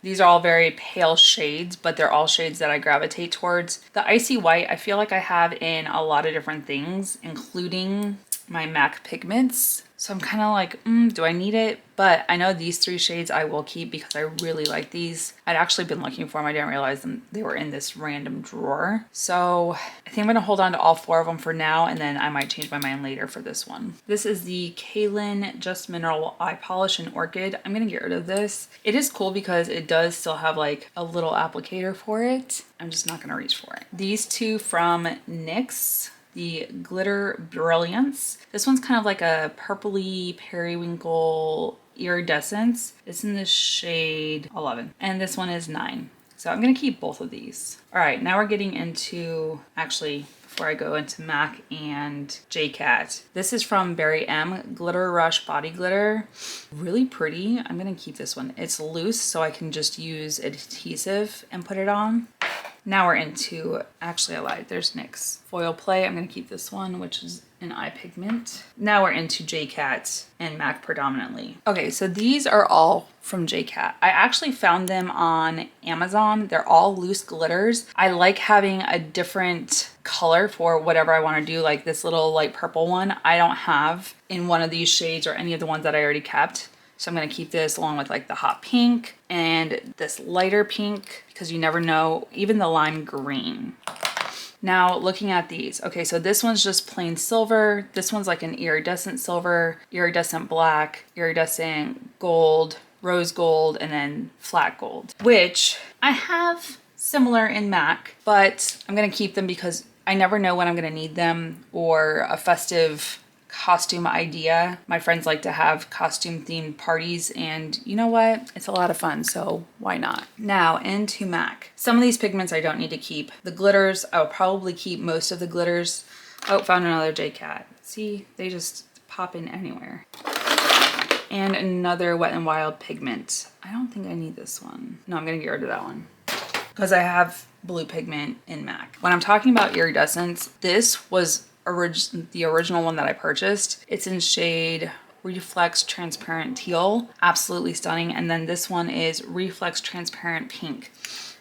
These are all very pale shades, but they're all shades that I gravitate towards. The Icy White, I feel like I have in a lot of different things, including my MAC pigments. So I'm kind of like, do I need it? But I know these 3 shades I will keep because I really like these. I'd actually been looking for them. I didn't realize they were in this random drawer. So I think I'm going to hold on to all 4 of them for now, and then I might change my mind later for this one. This is the Kaylin Just Mineral Eye Polish in Orchid. I'm going to get rid of this. It is cool because it does still have like a little applicator for it. I'm just not going to reach for it. These 2 from NYX. The Glitter Brilliance. This one's kind of like a purpley periwinkle iridescence. It's in the shade 11. And this one is 9. So I'm going to keep both of these. All right, now we're getting into, actually, before I go into MAC and JCat. This is from Berry M, Glitter Rush Body Glitter. Really pretty. I'm going to keep this one. It's loose, so I can just use adhesive and put it on. Now we're into, actually I lied, there's NYX Foil Play. I'm going to keep this one, which is an eye pigment. Now we're into JCat and MAC predominantly. Okay, so these are all from JCat. I actually found them on Amazon. They're all loose glitters. I like having a different color for whatever I want to do, like this little light purple one I don't have in one of these shades or any of the ones that I already kept. So I'm going to keep this along with like the hot pink and this lighter pink because you never know, even the lime green. Now looking at these, okay, so this one's just plain silver. This one's like an iridescent silver, iridescent black, iridescent gold, rose gold, and then flat gold, which I have similar in MAC, but I'm gonna keep them because I never know when I'm gonna need them or a festive costume idea. My friends like to have costume themed parties and you know what? It's a lot of fun, so why not? Now into MAC. Some of these pigments I don't need to keep. The glitters, I'll probably keep most of the glitters. Oh, found another JCat. See, they just pop in anywhere. And another Wet n Wild pigment. I don't think I need this one. No, I'm gonna get rid of that one because I have blue pigment in MAC. When I'm talking about iridescence, this was the original one that I purchased. It's in shade Reflex Transparent Teal. Absolutely stunning. And then this one is Reflex Transparent Pink.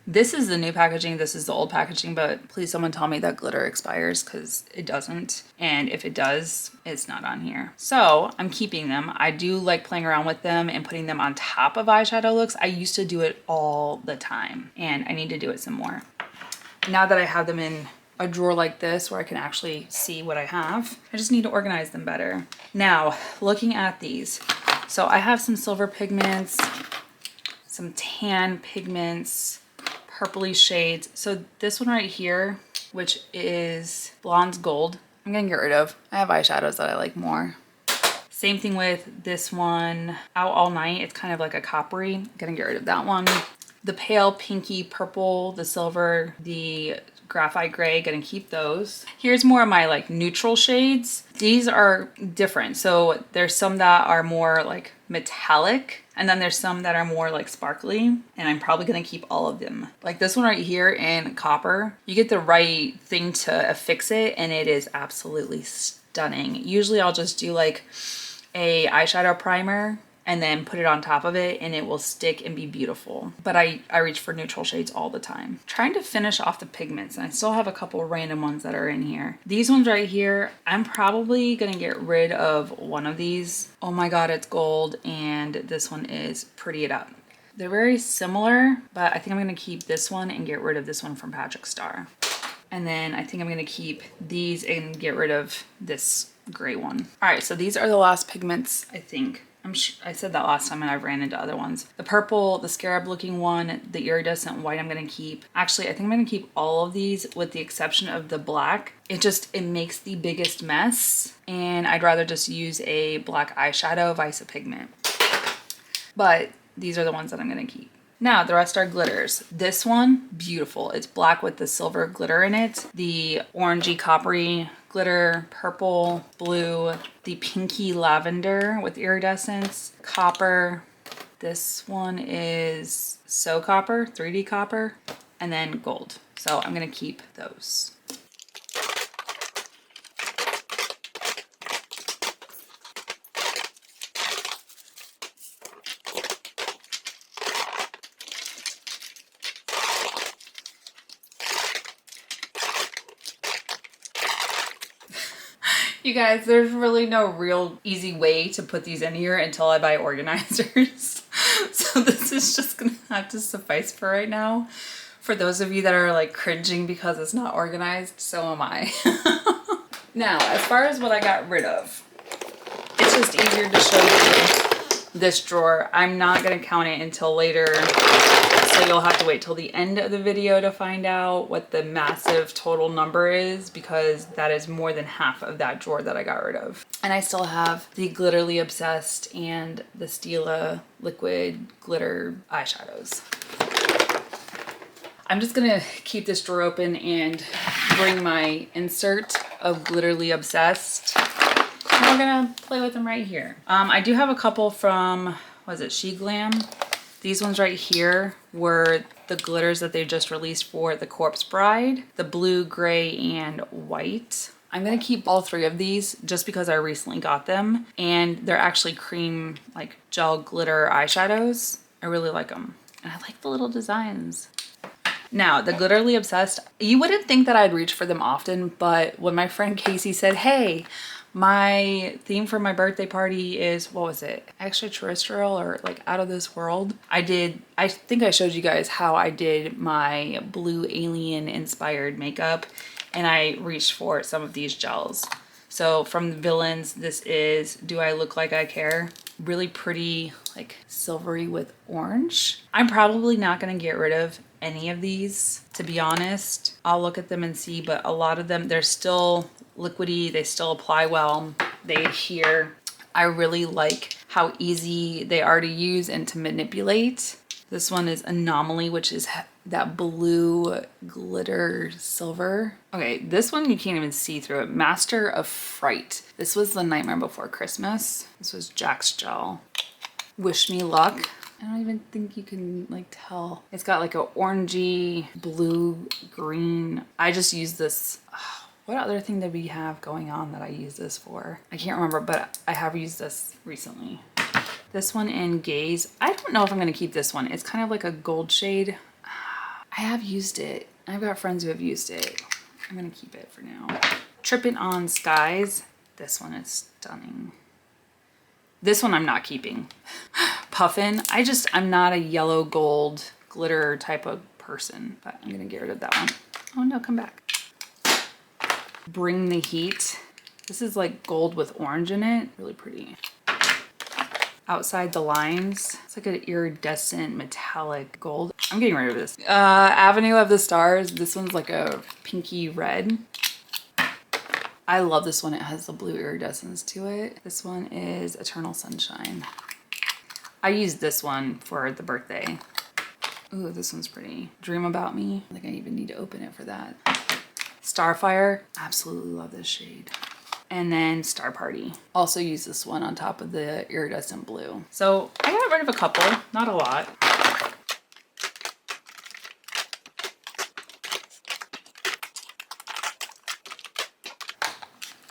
This is the new packaging. This is the old packaging, but please someone tell me that glitter expires because it doesn't. And if it does, it's not on here. So I'm keeping them. I do like playing around with them and putting them on top of eyeshadow looks. I used to do it all the time and I need to do it some more. Now that I have them in a drawer like this where I can actually see what I have, I just need to organize them better. Now, looking at these, so I have some silver pigments, some tan pigments, purpley shades. So this one right here, which is Blonde's Gold, I'm gonna get rid of. I have eyeshadows that I like more. Same thing with this one, Out All Night. It's kind of like a coppery. I'm gonna get rid of that one. The pale pinky purple, the silver, the graphite gray, gonna keep those. Here's more of my like neutral shades. These are different. So there's some that are more like metallic and then there's some that are more like sparkly and I'm probably gonna keep all of them. Like this one right here in copper, you get the right thing to affix it and it is absolutely stunning. Usually I'll just do like a eyeshadow primer and then put it on top of it and it will stick and be beautiful. But I reach for neutral shades all the time. Trying to finish off the pigments and I still have a couple random ones that are in here. These ones right here, I'm probably gonna get rid of one of these. Oh my God, it's gold and this one is Pretty It Up. They're very similar, but I think I'm gonna keep this one and get rid of this one from Patrick Star. And then I think I'm gonna keep these and get rid of this gray one. All right, so these are the last pigments, I think. I said that last time and I've ran into other ones. The purple, the scarab looking one, the iridescent white I'm gonna keep. Actually, I think I'm gonna keep all of these with the exception of the black. It makes the biggest mess and I'd rather just use a black eyeshadow vice a pigment. But these are the ones that I'm gonna keep. Now the rest are glitters. This one, beautiful. It's black with the silver glitter in it. The orangey coppery glitter, purple, blue, the pinky lavender with iridescence, copper. This one is So Copper, 3D copper, and then gold. So I'm gonna keep those. You guys, there's really no real easy way to put these in here until I buy organizers. So this is just gonna have to suffice for right now. For those of you that are like cringing because it's not organized, so am I. Now, as far as what I got rid of, it's just easier to show you this drawer. I'm not gonna count it until later. So you'll have to wait till the end of the video to find out what the massive total number is because that is more than half of that drawer that I got rid of. And I still have the Glitterly Obsessed and the Stila Liquid Glitter eyeshadows. I'm just gonna keep this drawer open and bring my insert of Glitterly Obsessed. And we're gonna play with them right here. I do have a couple from, was it She Glam? These ones right here were the glitters that they just released for the Corpse Bride, the blue, gray, and white. I'm gonna keep all 3 of these just because I recently got them, and they're actually cream like gel glitter eyeshadows. I really like them, and I like the little designs. Now, the Glitterly Obsessed, you wouldn't think that I'd reach for them often, but when my friend Casey said, hey, my theme for my birthday party is, what was it? Extraterrestrial or like out of this world. I think I showed you guys how I did my blue alien inspired makeup, and I reached for some of these gels. So from the Villains, this is Do I Look Like I Care? Really pretty, like silvery with orange. I'm probably not gonna get rid of any of these, to be honest. I'll look at them and see, but a lot of them, they're still liquidy, they still apply well, they adhere. I really like how easy they are to use and to manipulate. This one is Anomaly, which is that blue glitter silver. Okay, this one you can't even see through it. Master of Fright. This was The Nightmare Before Christmas. This was Jack's Gel. Wish Me Luck. I don't even think you can like tell. It's got like a orangey, blue, green. I just use this. What other thing did we have going on that I use this for? I can't remember, but I have used this recently. This one in Gaze. I don't know if I'm gonna keep this one. It's kind of like a gold shade. I have used it. I've got friends who have used it. I'm gonna keep it for now. Trippin' on Skies. This one is stunning. This one I'm not keeping. Puffin. I'm not a yellow gold glitter type of person, but I'm gonna get rid of that one. Oh no, come back. Bring the Heat. This is like gold with orange in it. Really pretty. Outside the Lines. It's like an iridescent metallic gold. I'm getting rid of this. Avenue of the Stars. This one's like a pinky red. I love this one. It has the blue iridescence to it. This one is Eternal Sunshine. I used this one for the birthday. Ooh, this one's pretty. Dream About Me. I think I even need to open it for that. Starfire. Absolutely love this shade. And then Star Party. Also use this one on top of the iridescent blue. So I got rid of a couple, not a lot.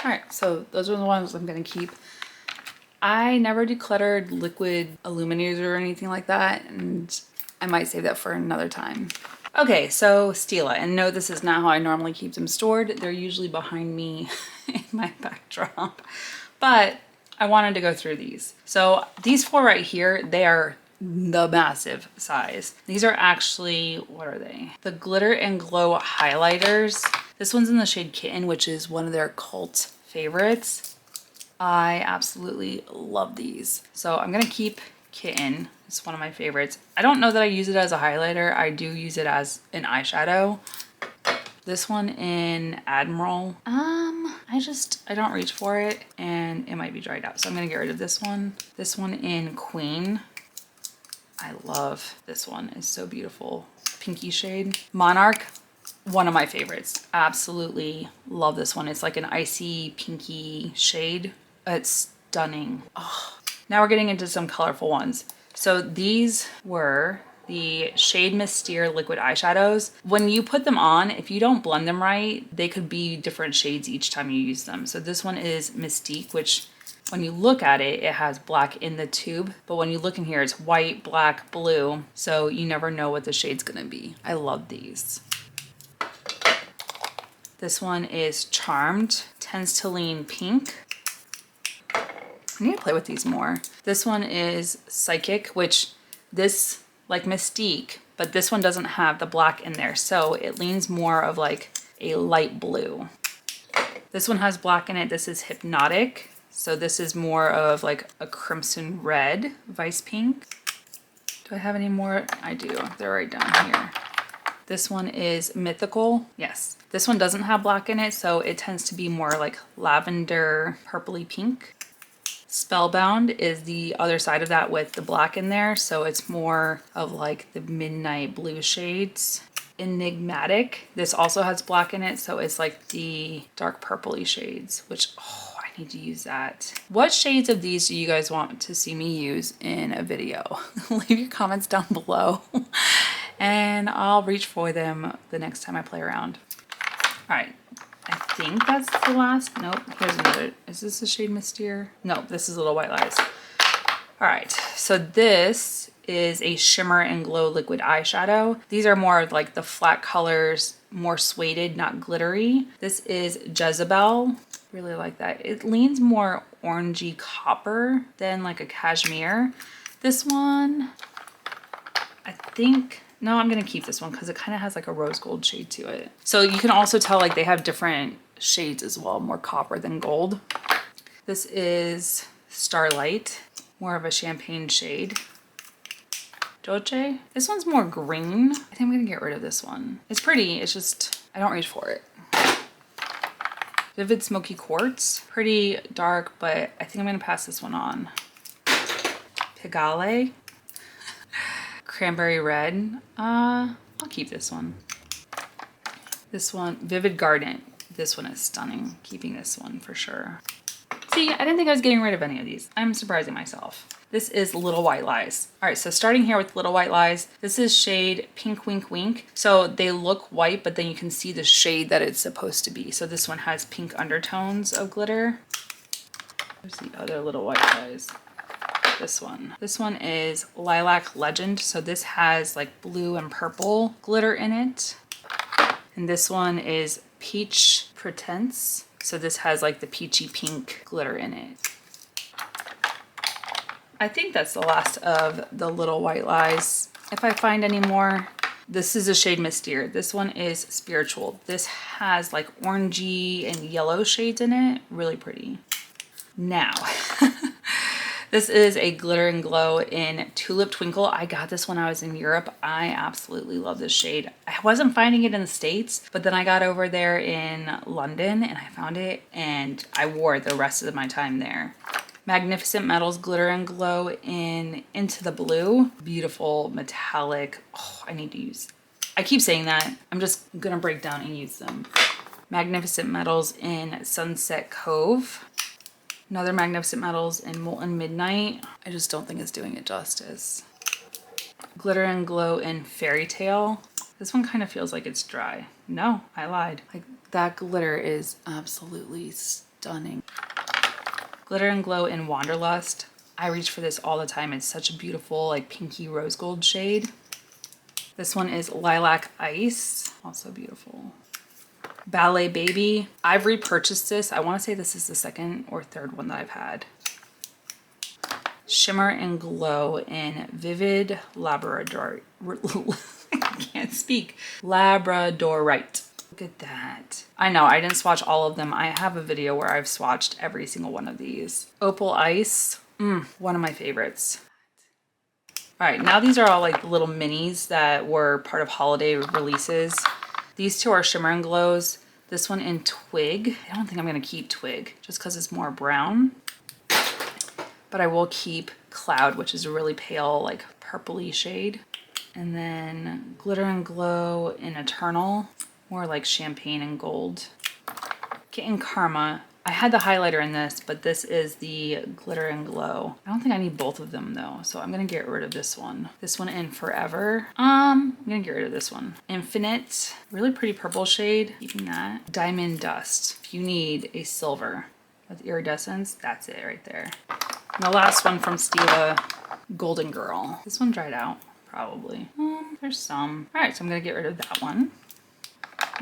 All right, so those are the ones I'm gonna keep. I never decluttered liquid illuminators or anything like that, and I might save that for another time. Okay, so Stila, and no, this is not how I normally keep them stored. They're usually behind me in my backdrop, but I wanted to go through these. So these 4 right here, they are the massive size. These are actually, what are they? The Glitter and Glow highlighters. This one's in the shade Kitten, which is one of their cult favorites. I absolutely love these. So I'm gonna keep Kitten. It's one of my favorites. I don't know that I use it as a highlighter. I do use it as an eyeshadow. This one in Admiral. I don't reach for it and it might be dried out. So I'm gonna get rid of this one. This one in Queen. I love this one. It's so beautiful. Pinky shade. Monarch. One of my favorites. Absolutely love this one. It's like an icy pinky shade. It's stunning. Oh. Now we're getting into some colorful ones. So these were the Shade Mystere liquid eyeshadows. When you put them on, if you don't blend them right, they could be different shades each time you use them. So this one is Mystique, which when you look at it, it has black in the tube, but when you look in here, it's white, black, blue. So you never know what the shade's gonna be. I love these. This one is Charmed, tends to lean pink. I need to play with these more. This one is Psychic, which this, like Mystique, but this one doesn't have the black in there. So it leans more of like a light blue. This one has black in it. This is Hypnotic. So this is more of like a crimson red, Vice Pink. Do I have any more? I do. They're right down here. This one is Mythical. Yes. This one doesn't have black in it, so it tends to be more like lavender, purpley pink. Spellbound is the other side of that with the black in there, so it's more of like the midnight blue shades. Enigmatic. This also has black in it, so it's like the dark purpley shades, which, oh, I need to use that. What shades of these do you guys want to see me use in a video? Leave your comments down below and I'll reach for them the next time I play around. All right, I think that's the last. Nope, here's another. Is this a shade Mystery? No, this is Little White Lies. All right, so this is a Shimmer and Glow liquid eyeshadow. These are more like the flat colors, more suede, not glittery. This is Jezebel. Really like that. It leans more orangey copper than like a cashmere. This one, I think, no, I'm gonna keep this one because it kind of has like a rose gold shade to it. So you can also tell like they have different shades as well, more copper than gold. This is Starlight, more of a champagne shade. Dolce, this one's more green. I think I'm gonna get rid of this one. It's pretty, it's just, I don't reach for it. Vivid Smoky Quartz, pretty dark, but I think I'm gonna pass this one on. Pigale, Cranberry Red, I'll keep this one. This one, Vivid Garden, this one is stunning. Keeping this one for sure. See, I didn't think I was getting rid of any of these. I'm surprising myself. This is Little White Lies. All right, so starting here with Little White Lies, this is shade Pink Wink Wink. So they look white, but then you can see the shade that it's supposed to be. So this one has pink undertones of glitter. There's the other Little White Lies. This one. This one is Lilac Legend. So this has like blue and purple glitter in it. And this one is Peach Pretense. So this has like the peachy pink glitter in it. I think that's the last of the Little White Lies. If I find any more, this is a shade Mystery. This one is Spiritual. This has like orangey and yellow shades in it. Really pretty. Now, this is a Glitter and Glow in Tulip Twinkle. I got this when I was in Europe. I absolutely love this shade. I wasn't finding it in the States, but then I got over there in London and I found it and I wore it the rest of my time there. Magnificent Metals Glitter and Glow in Into the Blue. Beautiful metallic. Oh, I need to use. I keep saying that. I'm just gonna break down and use them. Magnificent Metals in Sunset Cove. Another Magnificent Metals in Molten Midnight. I just don't think it's doing it justice. Glitter and Glow in Fairy Tale. This one kind of feels like it's dry. No, I lied. Like that glitter is absolutely stunning. Glitter and Glow in Wanderlust. I reach for this all the time. It's such a beautiful like pinky rose gold shade. This one is Lilac Ice. Also beautiful. Ballet Baby. I've repurchased this. I want to say this is the second or third one that I've had. Shimmer and Glow in Vivid Labrador. I can't speak. Labradorite. Look at that. I know I didn't swatch all of them. I have a video where I've swatched every single one of these. Opal Ice. One of my favorites. All right, now these are all like little minis that were part of holiday releases. These two are Shimmer and Glows. This one in Twig. I don't think I'm gonna keep Twig just because it's more brown. But I will keep Cloud, which is a really pale, like purpley shade. And then Glitter and Glow in Eternal, more like champagne and gold. Kitten Karma. I had the highlighter in this, but this is the Glitter and Glow. I don't think I need both of them though, so I'm gonna get rid of this one. This one in Forever. I'm gonna get rid of this one. Infinite, really pretty purple shade. Keeping that. Diamond Dust. If you need a silver with iridescence, that's it right there. And the last one from Stila, Golden Girl. This one dried out, probably. There's some. All right, so I'm gonna get rid of that one.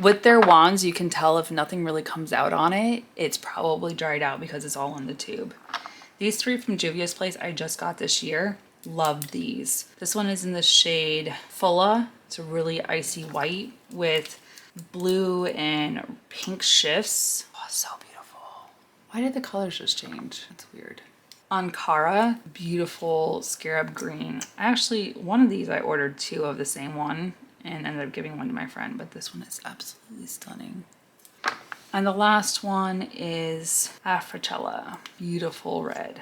With their wands, you can tell if nothing really comes out on it, it's probably dried out because it's all in the tube. These three from Juvia's Place I just got this year. Loved these. This one is in the shade Fulla. It's a really icy white with blue and pink shifts. Oh, so beautiful. Why did the colors just change? That's weird. Ankara, beautiful scarab green. Actually, one of these I ordered two of the same one and ended up giving one to my friend, but this one is absolutely stunning. And the last one is Africella, beautiful red.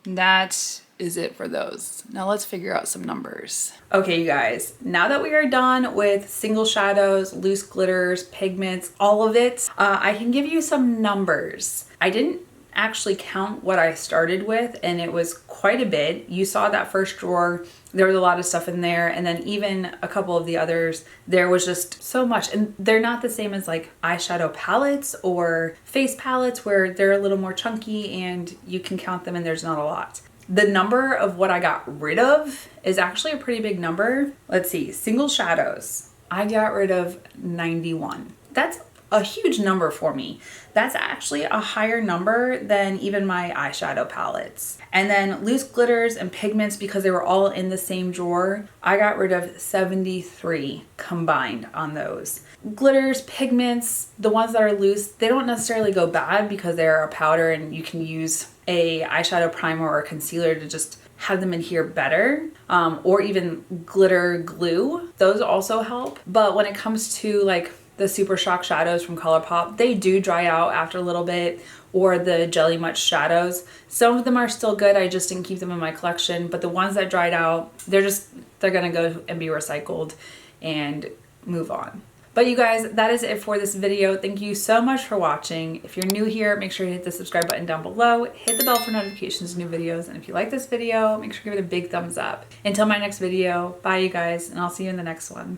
That is it for those. Now let's figure out some numbers. Okay, you guys, now that we are done with single shadows, loose glitters, pigments, all of it, I can give you some numbers. I didn't actually count what I started with, and it was quite a bit. You saw that first drawer There was a lot of stuff in there. And then even a couple of the others, there was just so much. And they're not the same as like eyeshadow palettes or face palettes where they're a little more chunky and you can count them and there's not a lot. The number of what I got rid of is actually a pretty big number. Let's see, single shadows. I got rid of 91. That's a huge number for me. That's actually a higher number than even my eyeshadow palettes. And then loose glitters and pigments, because they were all in the same drawer, I got rid of 73 combined on those. Glitters, pigments, the ones that are loose, they don't necessarily go bad because they're a powder and you can use a eyeshadow primer or a concealer to just have them adhere better, or even glitter glue. Those also help. But when it comes to like the Super Shock shadows from ColourPop, they do dry out after a little bit, or the Jelly Much shadows. Some of them are still good, I just didn't keep them in my collection, but the ones that dried out, they're gonna go and be recycled and move on. But you guys, that is it for this video. Thank you so much for watching. If you're new here, make sure you hit the subscribe button down below, hit the bell for notifications of new videos, and if you like this video, make sure you give it a big thumbs up. Until my next video, bye you guys, and I'll see you in the next one.